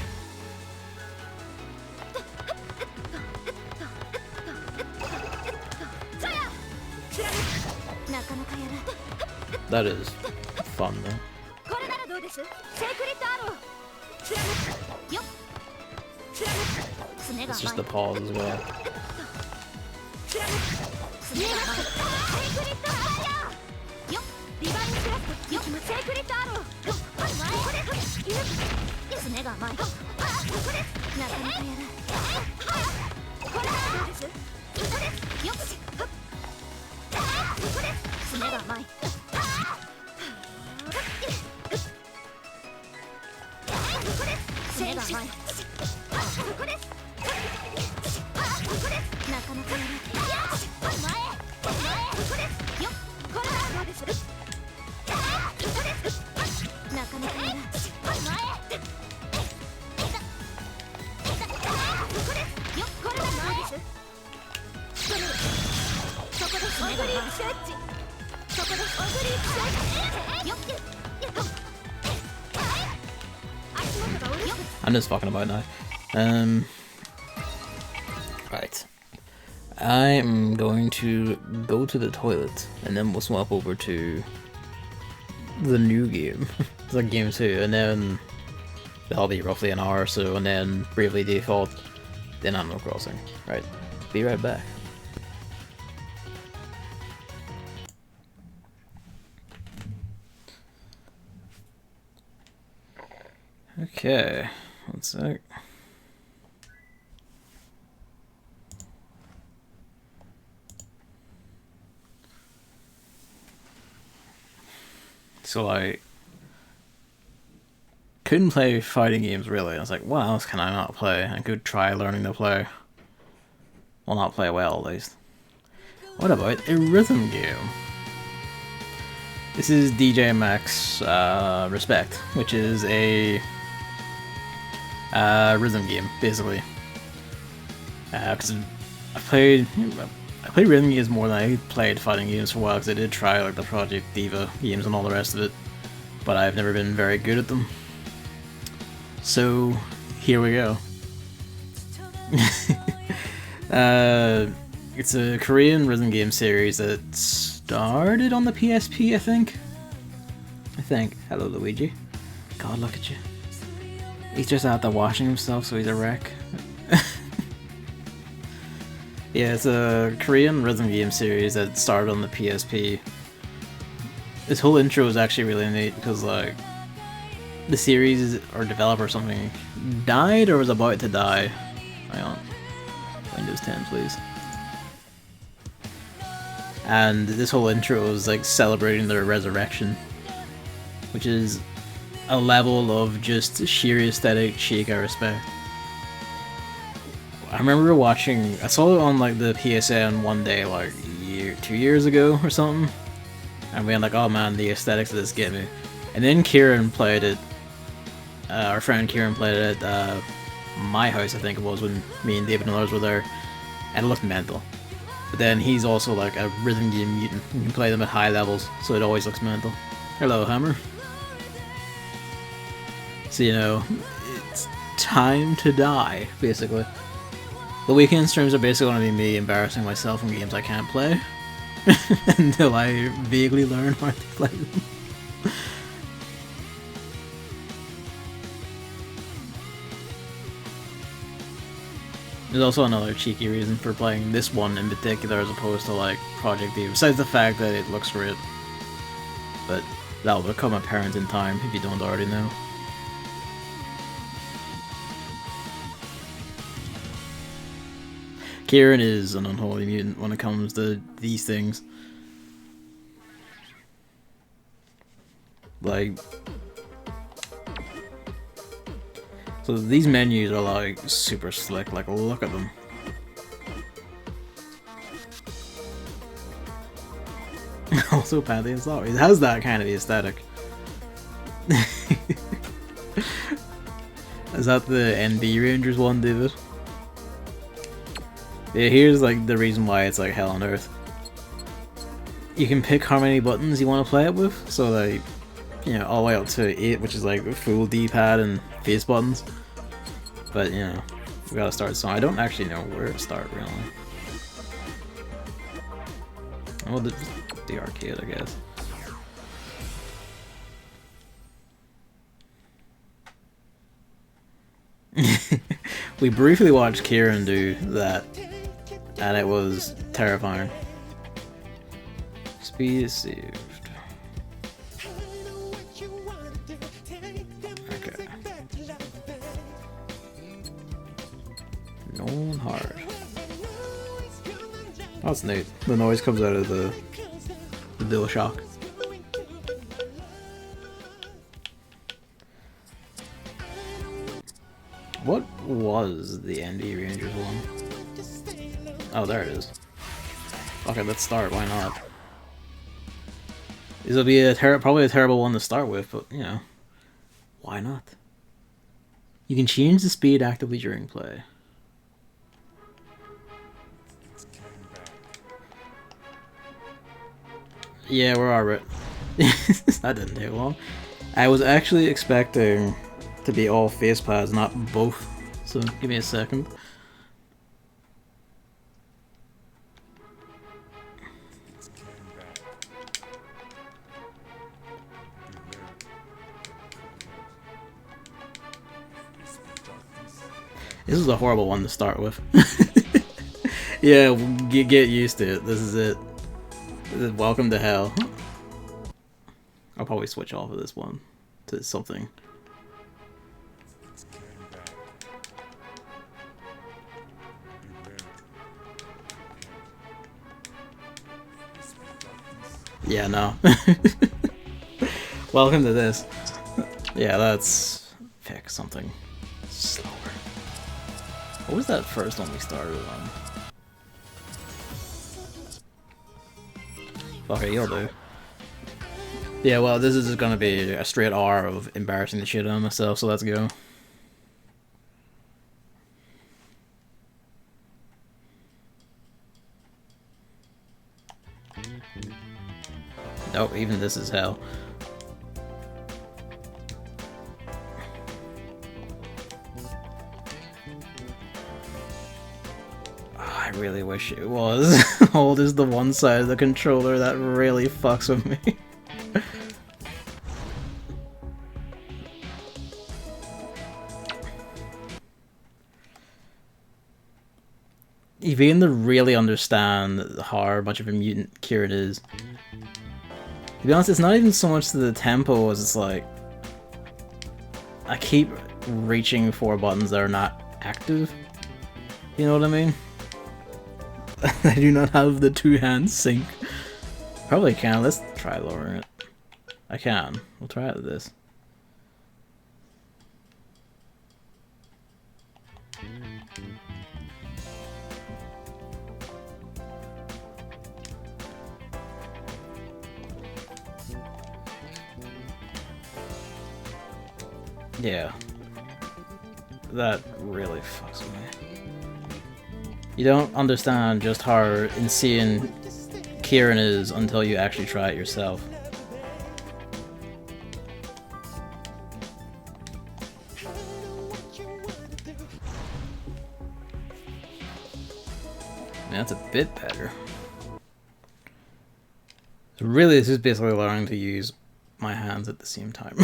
That is fun though. It's just the pause as well. I'm just fucking about now. Right. I am going to go to the toilet and then we'll swap over to the new game. It's like game 2, and then that'll be roughly an hour or so, and then Bravely Default, then Animal Crossing. Right. Be right back. Okay, one sec. So I couldn't play fighting games really. I was like, what else can I not play? I could try learning to play. Well, not play well at least. What about a rhythm game? This is DJMAX Respect, which is a rhythm game, basically. Because I played rhythm games more than I played fighting games for a while, because I did try like the Project Diva games and all the rest of it, but I've never been very good at them. So here we go. It's a Korean rhythm game series that started on the PSP, I think. Hello, Luigi. God, look at you. He's just out there washing himself, so he's a wreck. Yeah, it's a Korean rhythm game series that started on the PSP. This whole intro is actually really neat because, like, the series or developer or something died or was about to die. Hang on. Windows 10, please. And this whole intro is like celebrating their resurrection, which is a level of just sheer aesthetic chic I respect. I remember watching, I saw it on like the PSN one day like 2 years ago or something, and we were like, oh man, the aesthetics of this get me. And then Kieran played it, our friend Kieran played it at my house, I think it was, when me and David and others were there, and it looked mental. But then he's also like a rhythm game mutant. You can play them at high levels, so it always looks mental. Hello, Hammer. So, you know, it's time to die, basically. The weekend streams are basically going to be me embarrassing myself in games I can't play until I vaguely learn how to play them. There's also another cheeky reason for playing this one in particular as opposed to like Project D, besides the fact that it looks great. But that'll become apparent in time if you don't already know. Kieran is an unholy mutant when it comes to these things. Like, so these menus are like super slick, like look at them. Also Pantheon Slaughter, it has that kind of aesthetic. Is that the NB Rangers one, David? Yeah, here's like the reason why it's like hell on earth. You can pick how many buttons you want to play it with, so like, you know, all the way up to 8, which is like full D-pad and face buttons. But, you know, we gotta start, so I don't actually know where to start, really. Well, the arcade, I guess. We briefly watched Kieran do that, and it was terrifying. Speed is saved. Okay. Known hard. That's neat. The noise comes out of the DualShock. What was the ND Rangers one? Oh, there it is. Okay, let's start. Why not? This will be probably a terrible one to start with, but you know, why not? You can change the speed actively during play. Yeah, we're alright. That didn't take long. I was actually expecting to be all face pads, not both. So give me a second. This is a horrible one to start with. Yeah, get used to it. This is it. Welcome to hell. I'll probably switch off of this one to something. Yeah, no. Welcome to this. Yeah, let's pick something slower. What was that first one we started on? Okay, you'll do. Yeah, well, this is just gonna be a straight R of embarrassing the shit out of myself, so let's go. Nope, even this is hell. I really wish it was. Hold is the one side of the controller that really fucks with me. You begin to really understand how much of a mutant Kieran is. To be honest, it's not even so much to the tempo as it's like I keep reaching for buttons that are not active. You know what I mean? I do not have the two hands sync. Probably can. Let's try lowering it. I can. We'll try it with this. Yeah. That really fucks with me. You don't understand just how insane Kieran is until you actually try it yourself. Man, that's a bit better. So really, this is basically learning to use my hands at the same time.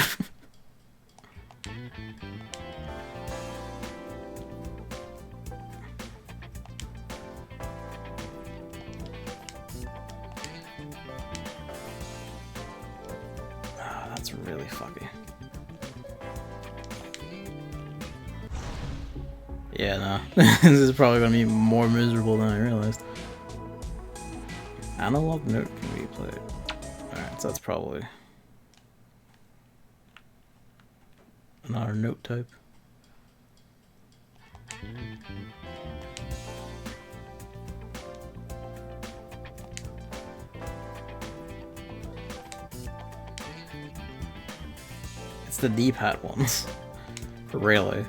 fucky. Yeah, nah. This is probably gonna be more miserable than I realized. Analog note can be played. Alright, so that's probably another note type. It's the D-pad ones. Really.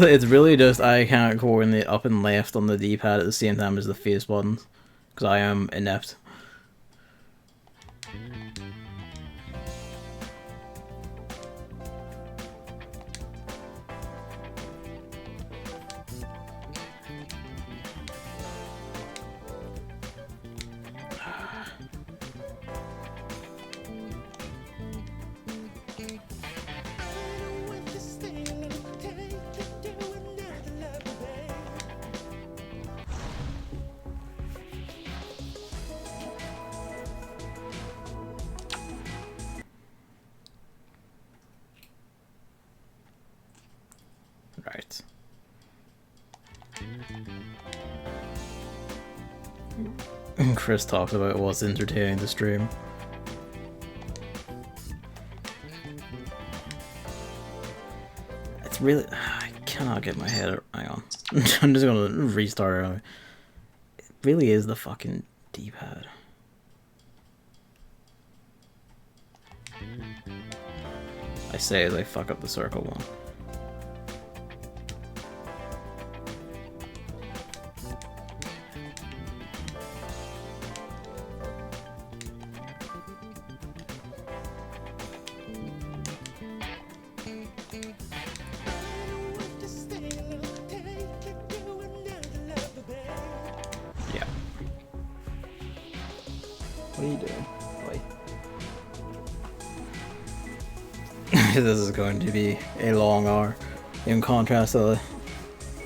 It's really just I can't coordinate up and left on the D-pad at the same time as the face buttons, because I am inept. Right. Chris talked about what's entertaining the stream. It's really... I cannot get my head... Hang on. I'm just gonna restart it. It really is the fucking D-pad. I say as I fuck up the circle one. What are you doing? This is going to be a long hour in contrast to the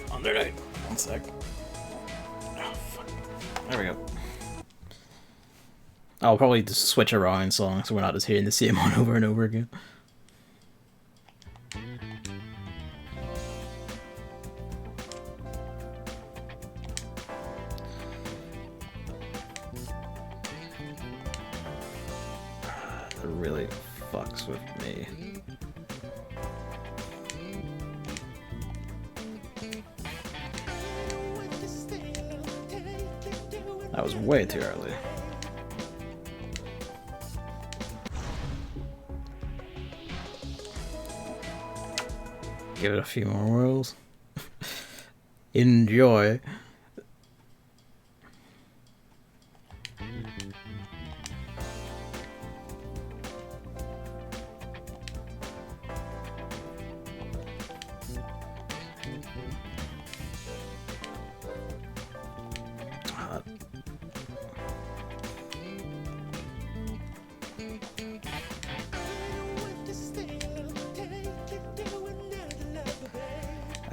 Undernight. One sec. Oh, fuck. There we go. I'll probably just switch around songs so we're not just hearing the same one over and over again. That really fucks with me. That was way too early. Give it a few more whirls. Enjoy.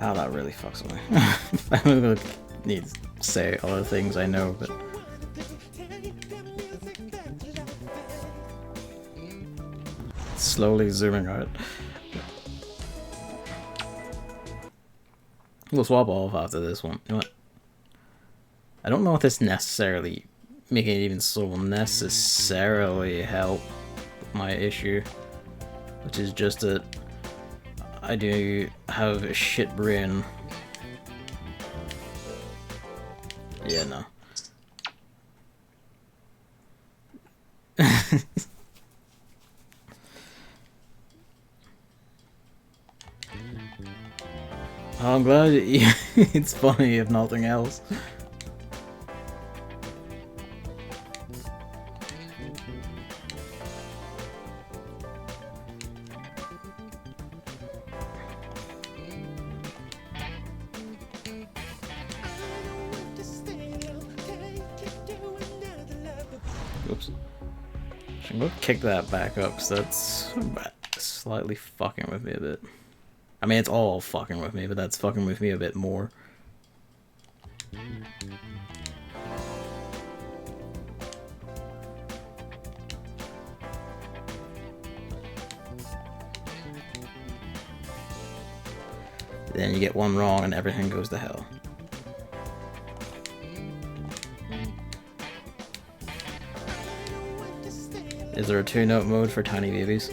Oh, that really fucks with me. I'm gonna need to say other things I know, but... Slowly zooming out. We'll swap off after this one. You know what? I don't know if this necessarily... making it even so will necessarily help my issue. Which is just that... I do have a shit brain. Yeah, no. I'm glad it's funny if nothing else. Oops. I'm gonna kick that back up, so that's slightly fucking with me a bit. I mean, it's all fucking with me, but that's fucking with me a bit more. Then you get one wrong and everything goes to hell. Is there a 2-note mode for tiny babies?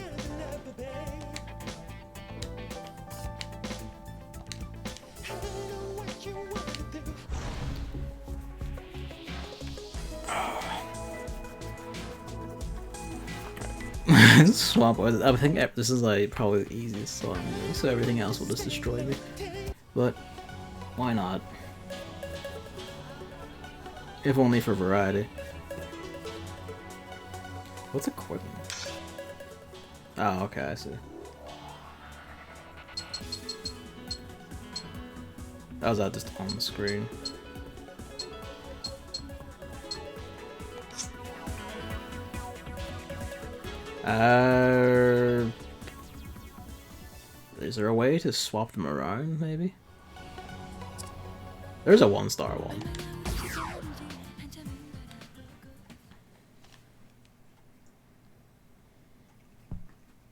Swap. I think this is like probably the easiest song, so everything else will just destroy me. But why not? If only for variety. What's equipment? Oh, okay, I see. How's that just on the screen? Is there a way to swap them around, maybe? There's a 1-star one.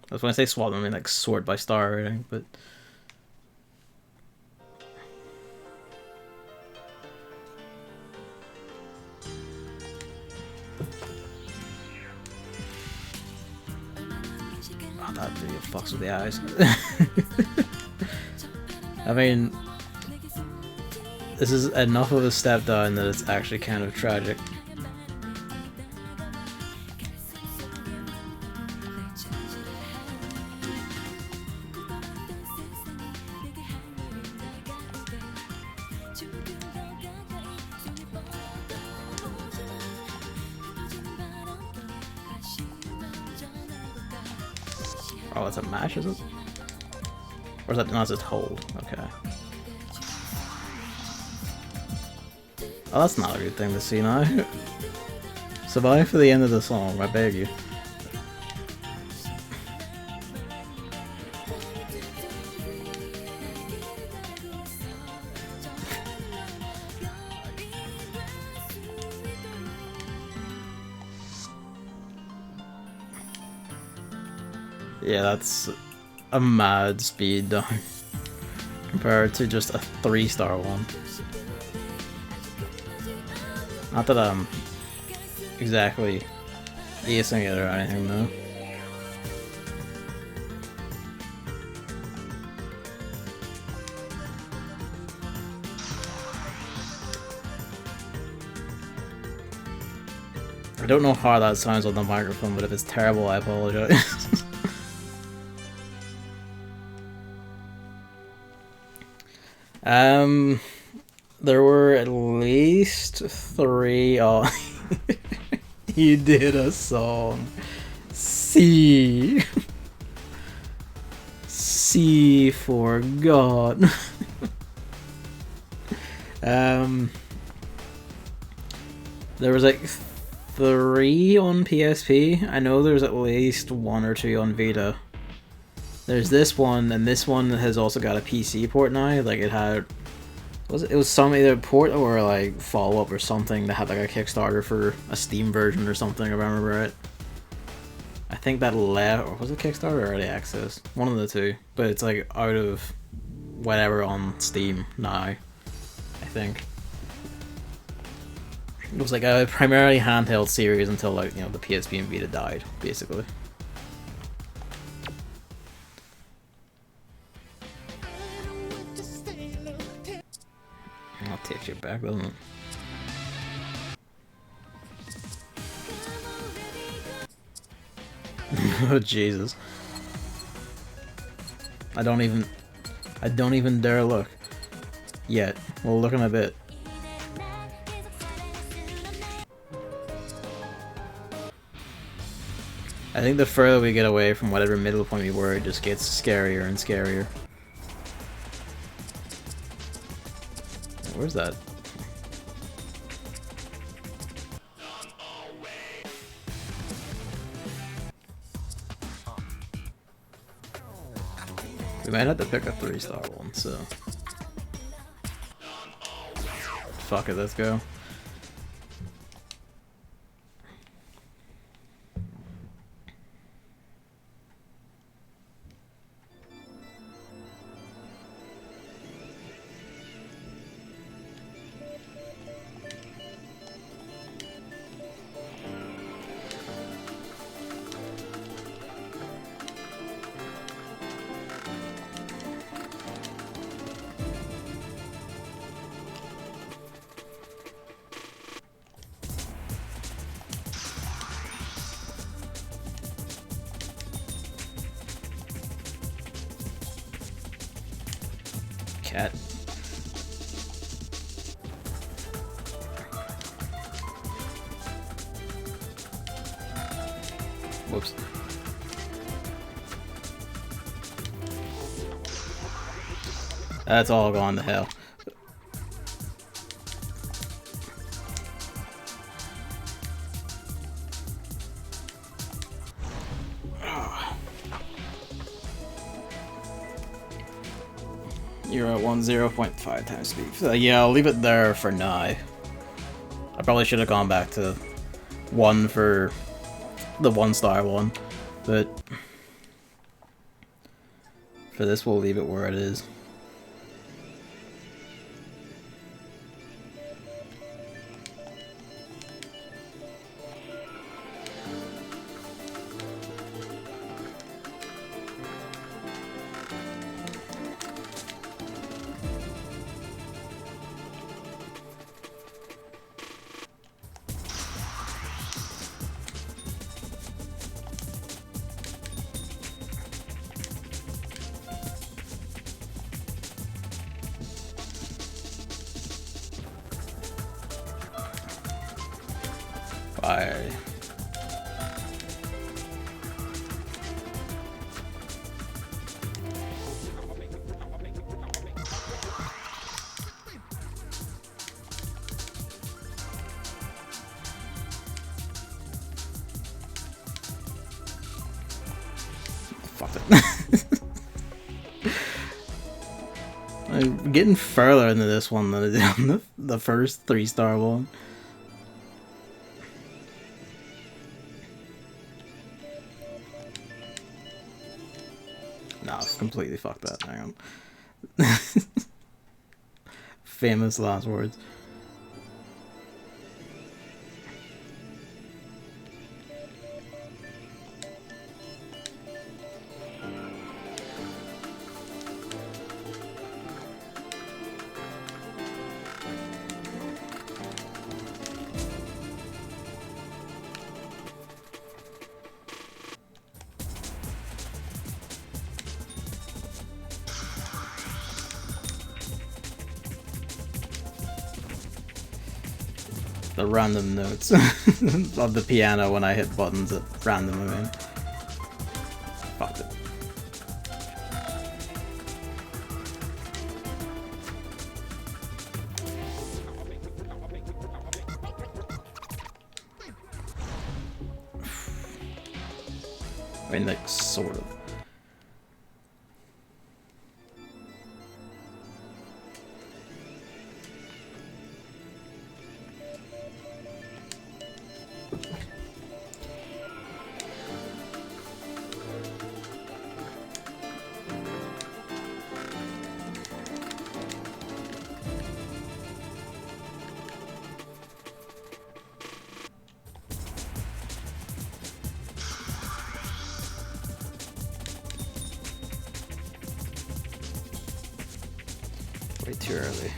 That's when I say swap them, I mean like sort by star rating, but... Oh, that video fucks with the eyes. I mean... This is enough of a step down that it's actually kind of tragic. Oh, it's a mash, is it? Or is that not just hold? Okay. Oh, that's not a good thing to see now. Survive for the end of the song, I beg you. Yeah, that's a mad speed down compared to just a 3-star one. Not that I'm exactly acing it or anything though. I don't know how that sounds on the microphone, but if it's terrible, I apologize. There were at least 3. Oh, you did a song. C. C for God. There was like 3 on PSP. I know there's at least 1 or 2 on Vita. There's this one, and this one has also got a PC port now. Like it had, it was some either port or like follow up or something that had like a Kickstarter for a Steam version or something. If I remember right. I think that left, or was it Kickstarter or early access? One of the two, but it's like out of whatever on Steam now. I think it was like a primarily handheld series until like the PSP and Vita died, basically. I'll take your back, doesn't it? Oh Jesus! I don't even dare look. Yet. We'll look in a bit. I think the further we get away from whatever middle point we were, it just gets scarier and scarier. Where's that? We might have to pick a 3-star one, so... Fuck it, let's go. Cat. Whoops. That's all gone to hell. You're at 10.5 times speed. So yeah, I'll leave it there for now. I probably should have gone back to 1 for the 1-star one, but for this we'll leave it where it is. Bye. Fuck it. I'm getting further into this one than I did on the first 3-star one. No, it's completely fucked up. Hang on. Famous last words. The random notes of the piano when I hit buttons at random, I mean. Fucked it. I mean, like, sort of. Way too early.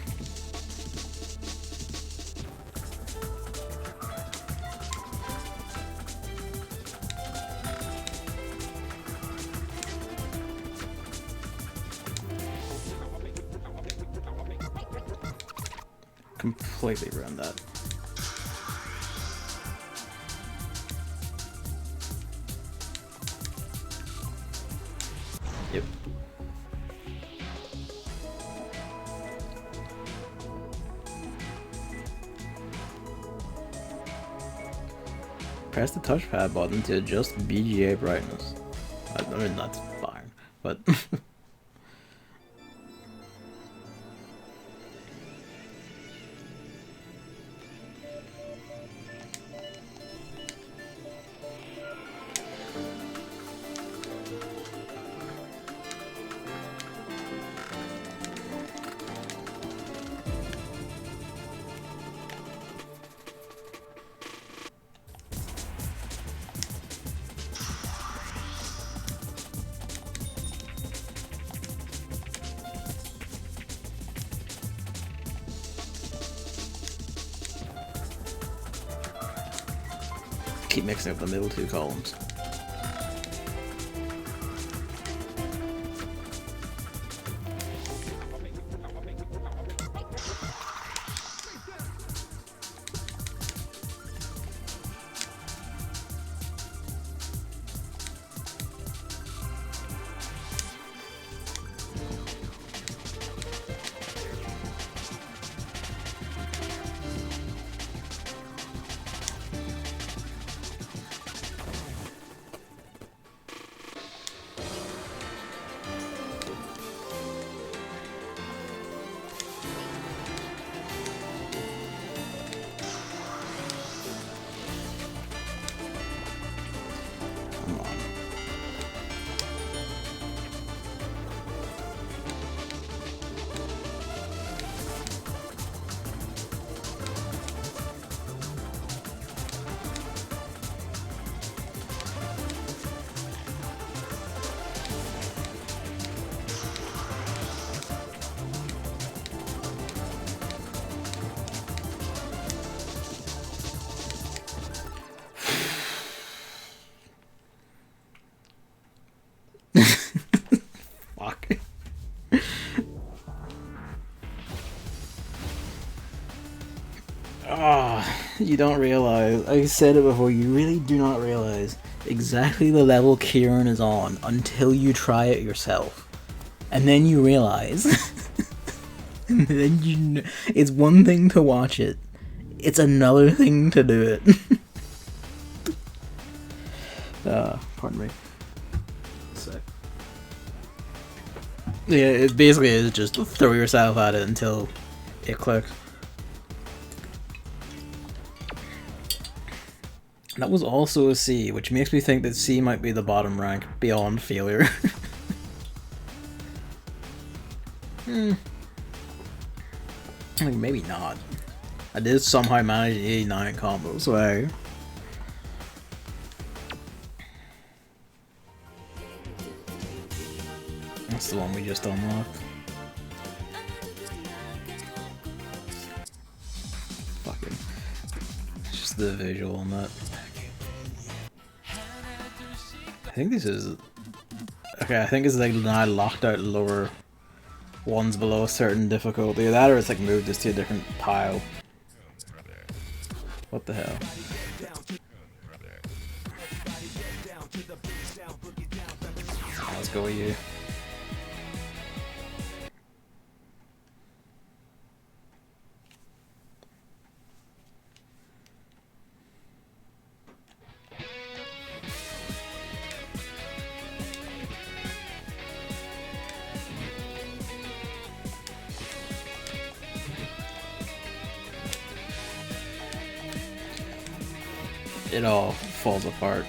Completely ruined that. Yep. Press the touchpad button to adjust BGA brightness. I mean, that's fine, but Keep mixing up the middle two columns. Fuck. Oh, you don't realize. I said it before, you really do not realize exactly the level Kieran is on until you try it yourself. And then you realize. And then you it's one thing to watch it. It's another thing to do it. Pardon me. Sec. Yeah, it basically is just throw yourself at it until it clicks. That was also a C, which makes me think that C might be the bottom rank beyond failure. I mean, maybe not. I did somehow manage the 89 combo, so that's the one we just unlocked. Fucking. It's just the visual on that. I think this is... Okay, I think it's like now locked out lower ones below a certain difficulty. That or it's like moved this to a different pile. What the hell? Let's go with you. It all falls apart.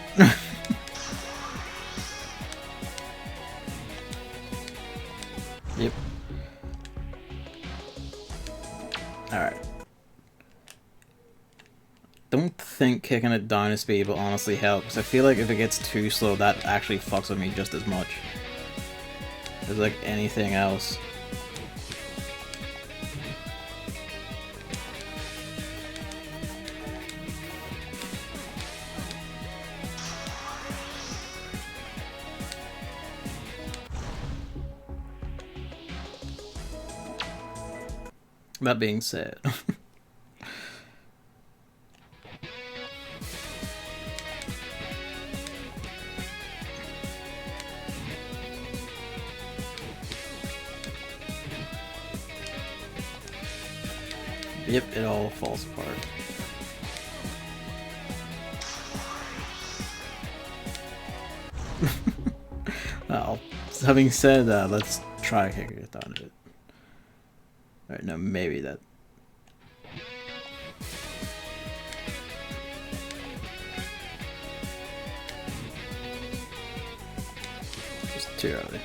Yep. Alright. Don't think kicking it down a speed will honestly help, because I feel like if it gets too slow, that actually fucks with me just as much as like anything else. That being said, yep, it all falls apart. Well, having said that, let's try kicking it down a bit. Alright, no, maybe that. too early.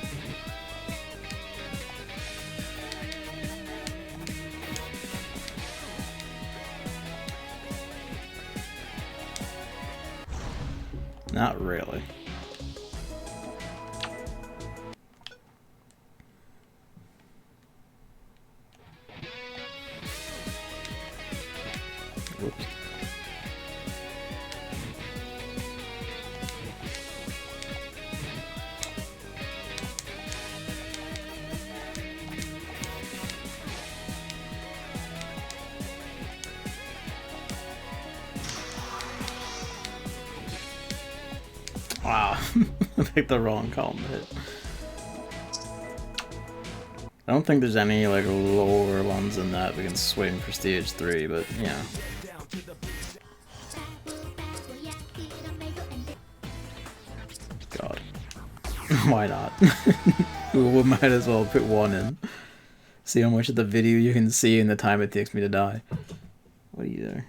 Not really. Whoops. Wow, I picked the wrong column to hit. I don't think there's any like lower ones than that we can swing for stage 3, but yeah. God. Why not? We might as well put one in. See how much of the video you can see in the time it takes me to die. What are you doing?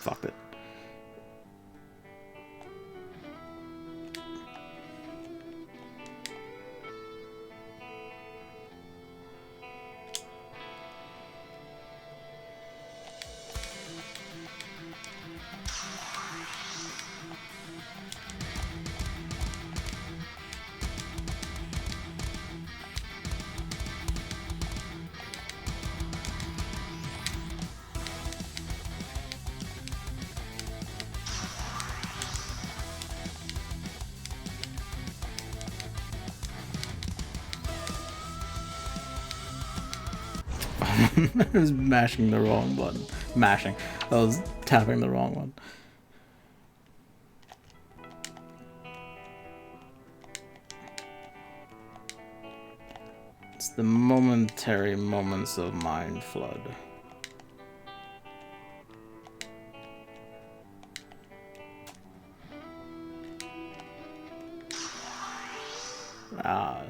Fuck it. I was mashing the wrong button. Mashing. I was tapping the wrong one. It's the momentary moments of mind flood. Ah.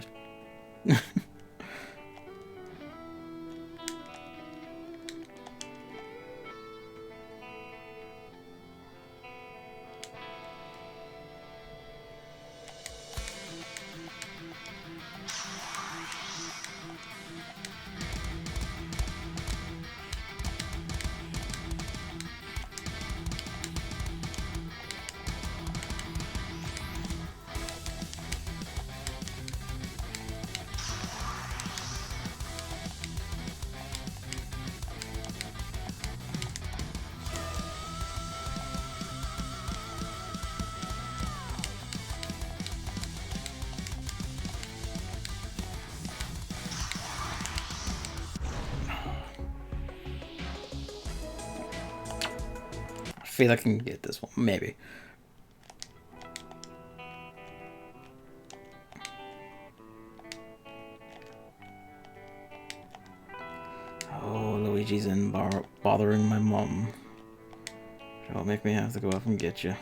I feel I can get this one, maybe. Oh, Luigi's in bothering my mom. She'll make me have to go up and get you.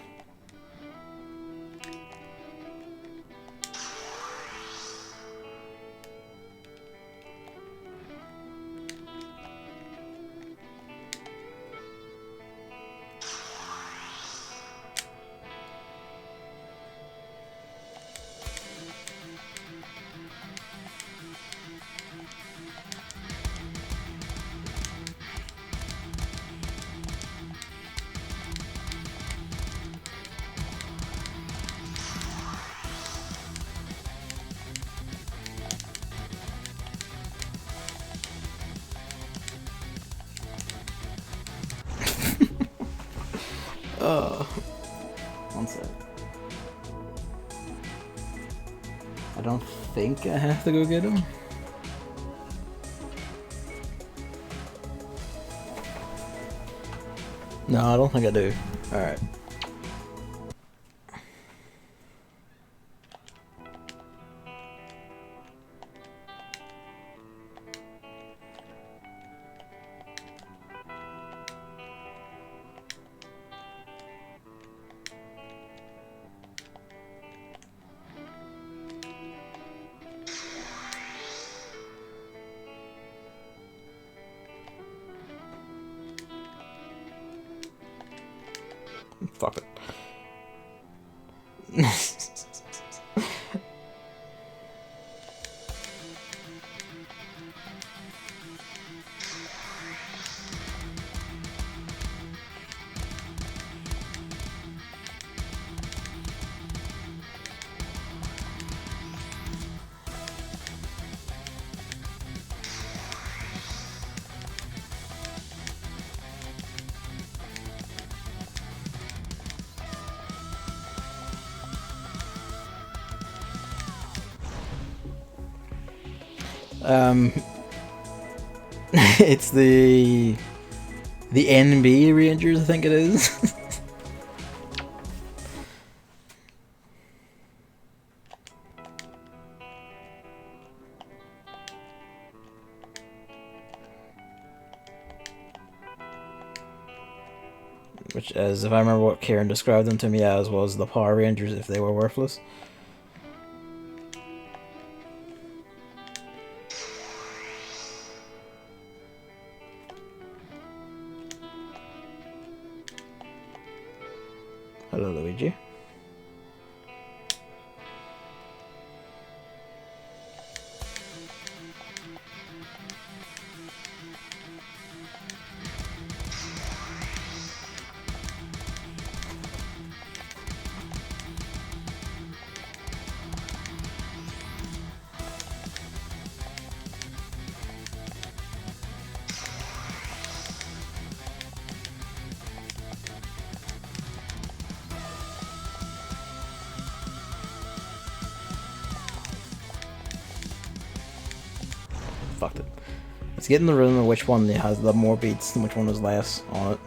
One sec. I don't think I have to go get him. No, I don't think I do. Alright. Fuck it. It's the NB Rangers, I think it is. Which, as if I remember what Karen described them to me as, was the Power Rangers if they were worthless. Hello, Luigi. Fucked it. Let's get in the rhythm of which one has the more beats and which one has less on it.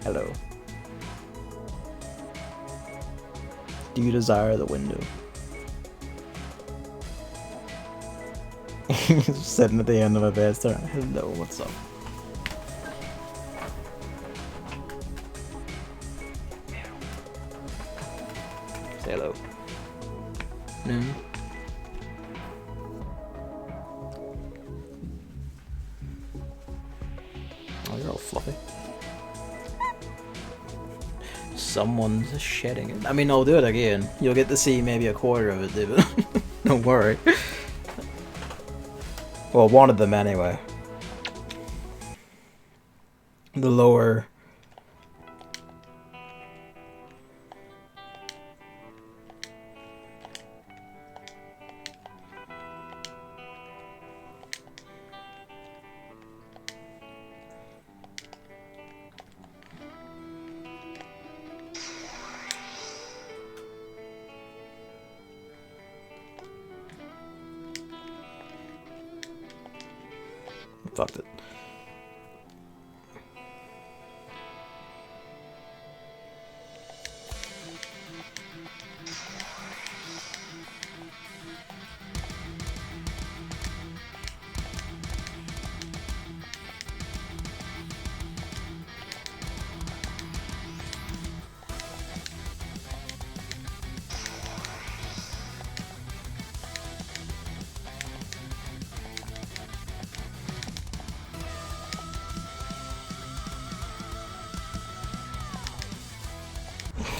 Hello. Do you desire the window? He's sitting at the end of my bed staring. Hello, what's up? Say hello. No. Oh, you're all fluffy. Someone's shedding it. I mean, I'll do it again. You'll get to see maybe a quarter of it, David. Don't worry. Well, one of them anyway. The lower... Fucked it.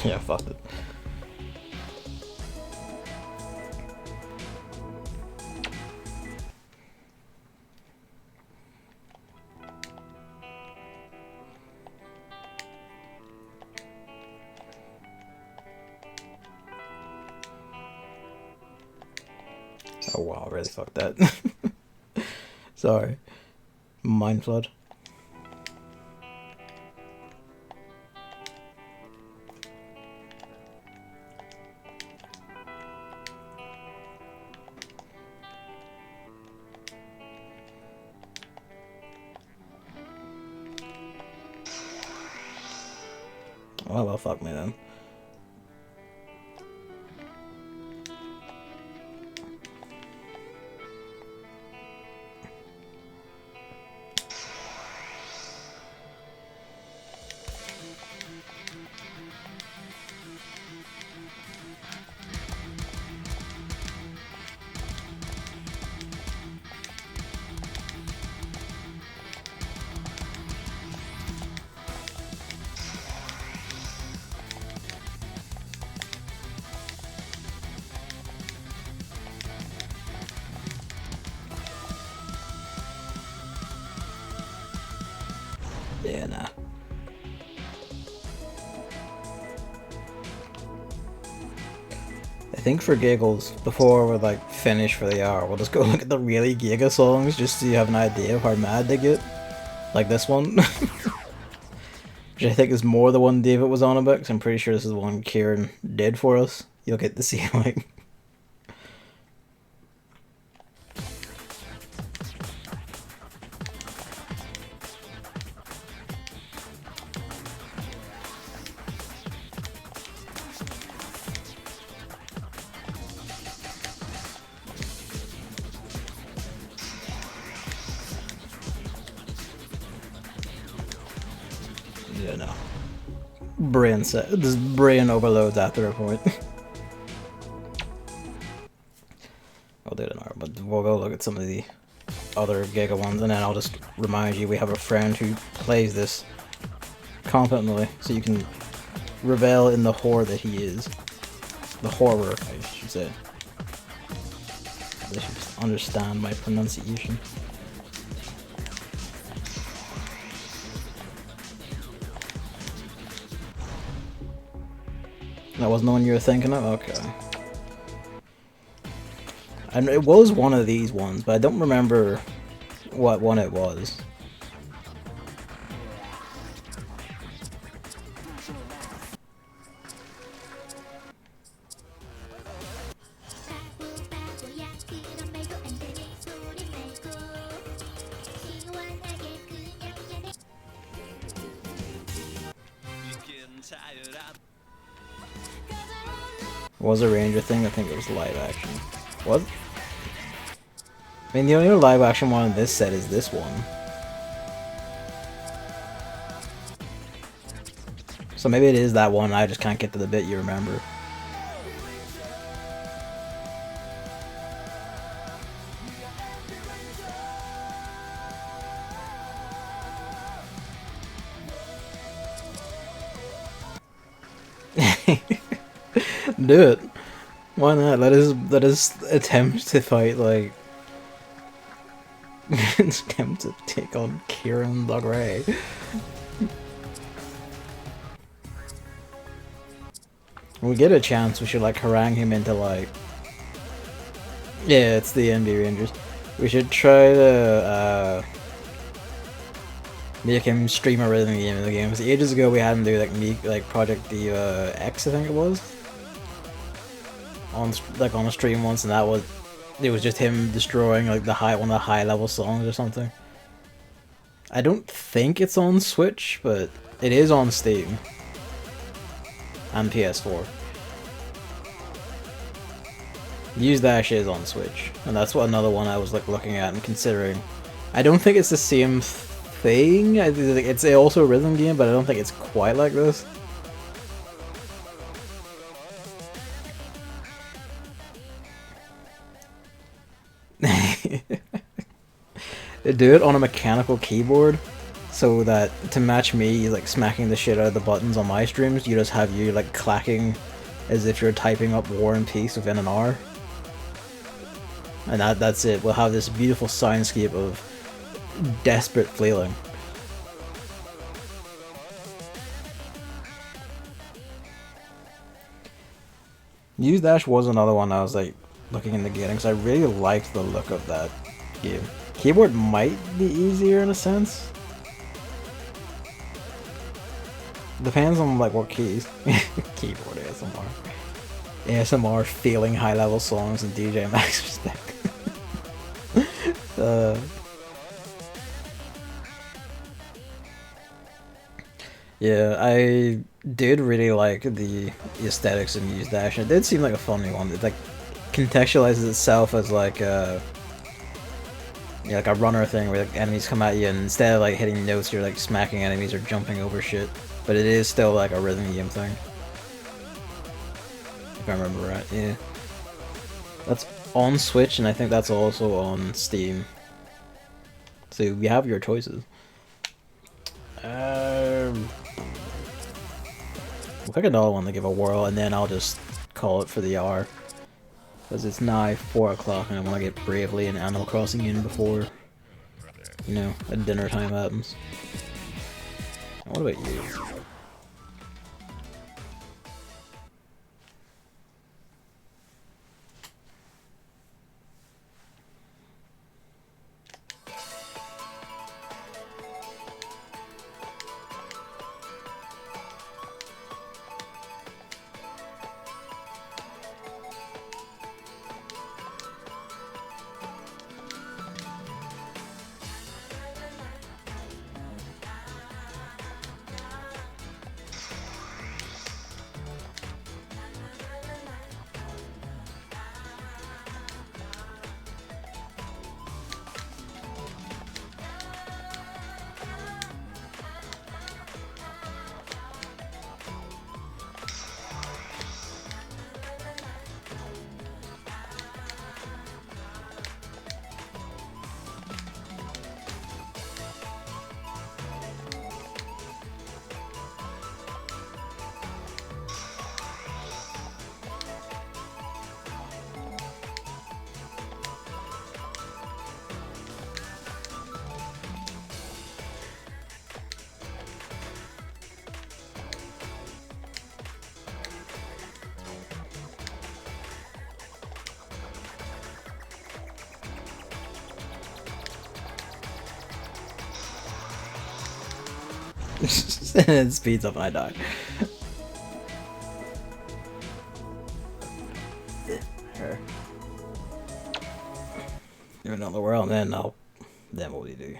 Yeah, fucked it. Oh wow, I really fucked that. Sorry. Mind flood. Oh well, fuck me then. Yeah, nah. I think for giggles, before we like finish for the hour, we'll just go look at the really giga songs just so you have an idea of how mad they get. Like this one. Which I think is more the one David was on about, because I'm pretty sure this is the one Kieran did for us. You'll get to see like... Yeah, no. Brain set. This brain overloads after a point. I'll do it in hour, but we'll go look at some of the other Giga ones, and then I'll just remind you we have a friend who plays this competently, so you can revel in the horror that he is. The horror, I should say. They should just understand my pronunciation. That wasn't the one you were thinking of? Okay. And it was one of these ones, but I don't remember what one it was. Was a Ranger thing? I think it was live action. What? I mean, the only live action one in this set is this one. So maybe it is that one, I just can't get to the bit you remember. Do it. Why not? Let us attempt to fight, like... attempt to take on Kieran the Grey. When we get a chance, we should, like, harangue him into, like... Yeah, it's the NB Rangers. We should try to, make him stream a rhythm game in the game. Because ages ago we had him do, like, Project Diva X, I think it was. On a stream once, and it was just him destroying like one of the high level songs or something. I don't think it's on Switch, but it is on Steam and PS4. Use Dash is on Switch, and that's what another one I was like looking at and considering. I don't think it's the same thing. It's also a rhythm game, but I don't think it's quite like this. Do it on a mechanical keyboard, so that to match me like smacking the shit out of the buttons on my streams, you just have you like clacking as if you're typing up War and Peace within an R. And that's it. We'll have this beautiful soundscape of desperate flailing. Use Dash was another one I was like looking into getting, because I really liked the look of that game. Keyboard might be easier in a sense. Depends on like what keys. Keyboard ASMR. ASMR feeling high level songs and DJMAX Respect. Yeah, I did really like the aesthetics of Use Dash. It did seem like a funny one. It like contextualizes itself as like a like a runner thing where like enemies come at you, and instead of like hitting notes, you're like smacking enemies or jumping over shit. But it is still like a rhythm game thing. If I remember right, yeah. That's on Switch, and I think that's also on Steam. So you have your choices. We'll pick another one to give a whirl, and then I'll just call it for the hour. Because it's now 4 o'clock, and I want to get Bravely and Animal Crossing in before, you know, a dinner time happens. What about you? And it speeds up and I die. Here. Even on the world, then what do you do?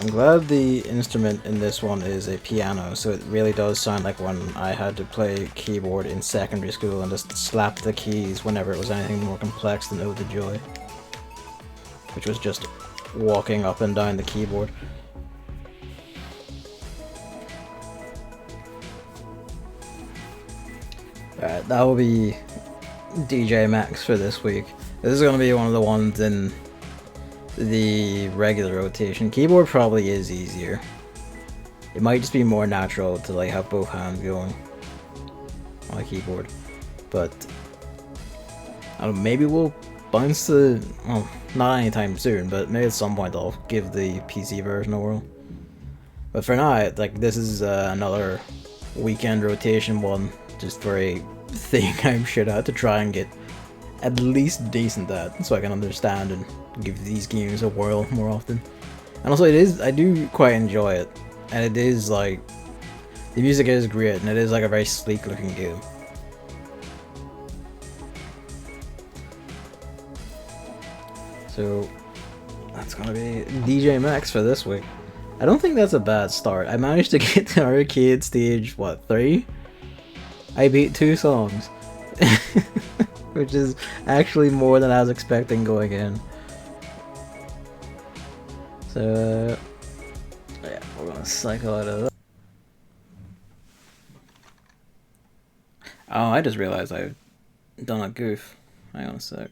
I'm glad the instrument in this one is a piano, so it really does sound like when I had to play keyboard in secondary school and just slap the keys whenever it was anything more complex than Ode to Joy, which was just walking up and down the keyboard. Alright, that will be DJMAX for this week. This is going to be one of the ones in the regular rotation. Keyboard probably is easier. It might just be more natural to like have both hands going on a keyboard, but I don't know, maybe we'll bounce to, well, not anytime soon, but maybe at some point I'll give the PC version a whirl. But for now, like, this is another weekend rotation one, just for a thing I'm shit at to try and get at least decent at, so I can understand and give these games a whirl more often. And also, I do quite enjoy it, and it is like, the music is great, and it is like a very sleek looking game. So that's gonna be DJMAX for this week. I don't think that's a bad start. I managed to get to arcade stage, what, 3? I beat 2 songs. Which is actually more than I was expecting going in. So, yeah, we're gonna cycle out of that. Oh, I just realized I've done a goof. Hang on a sec.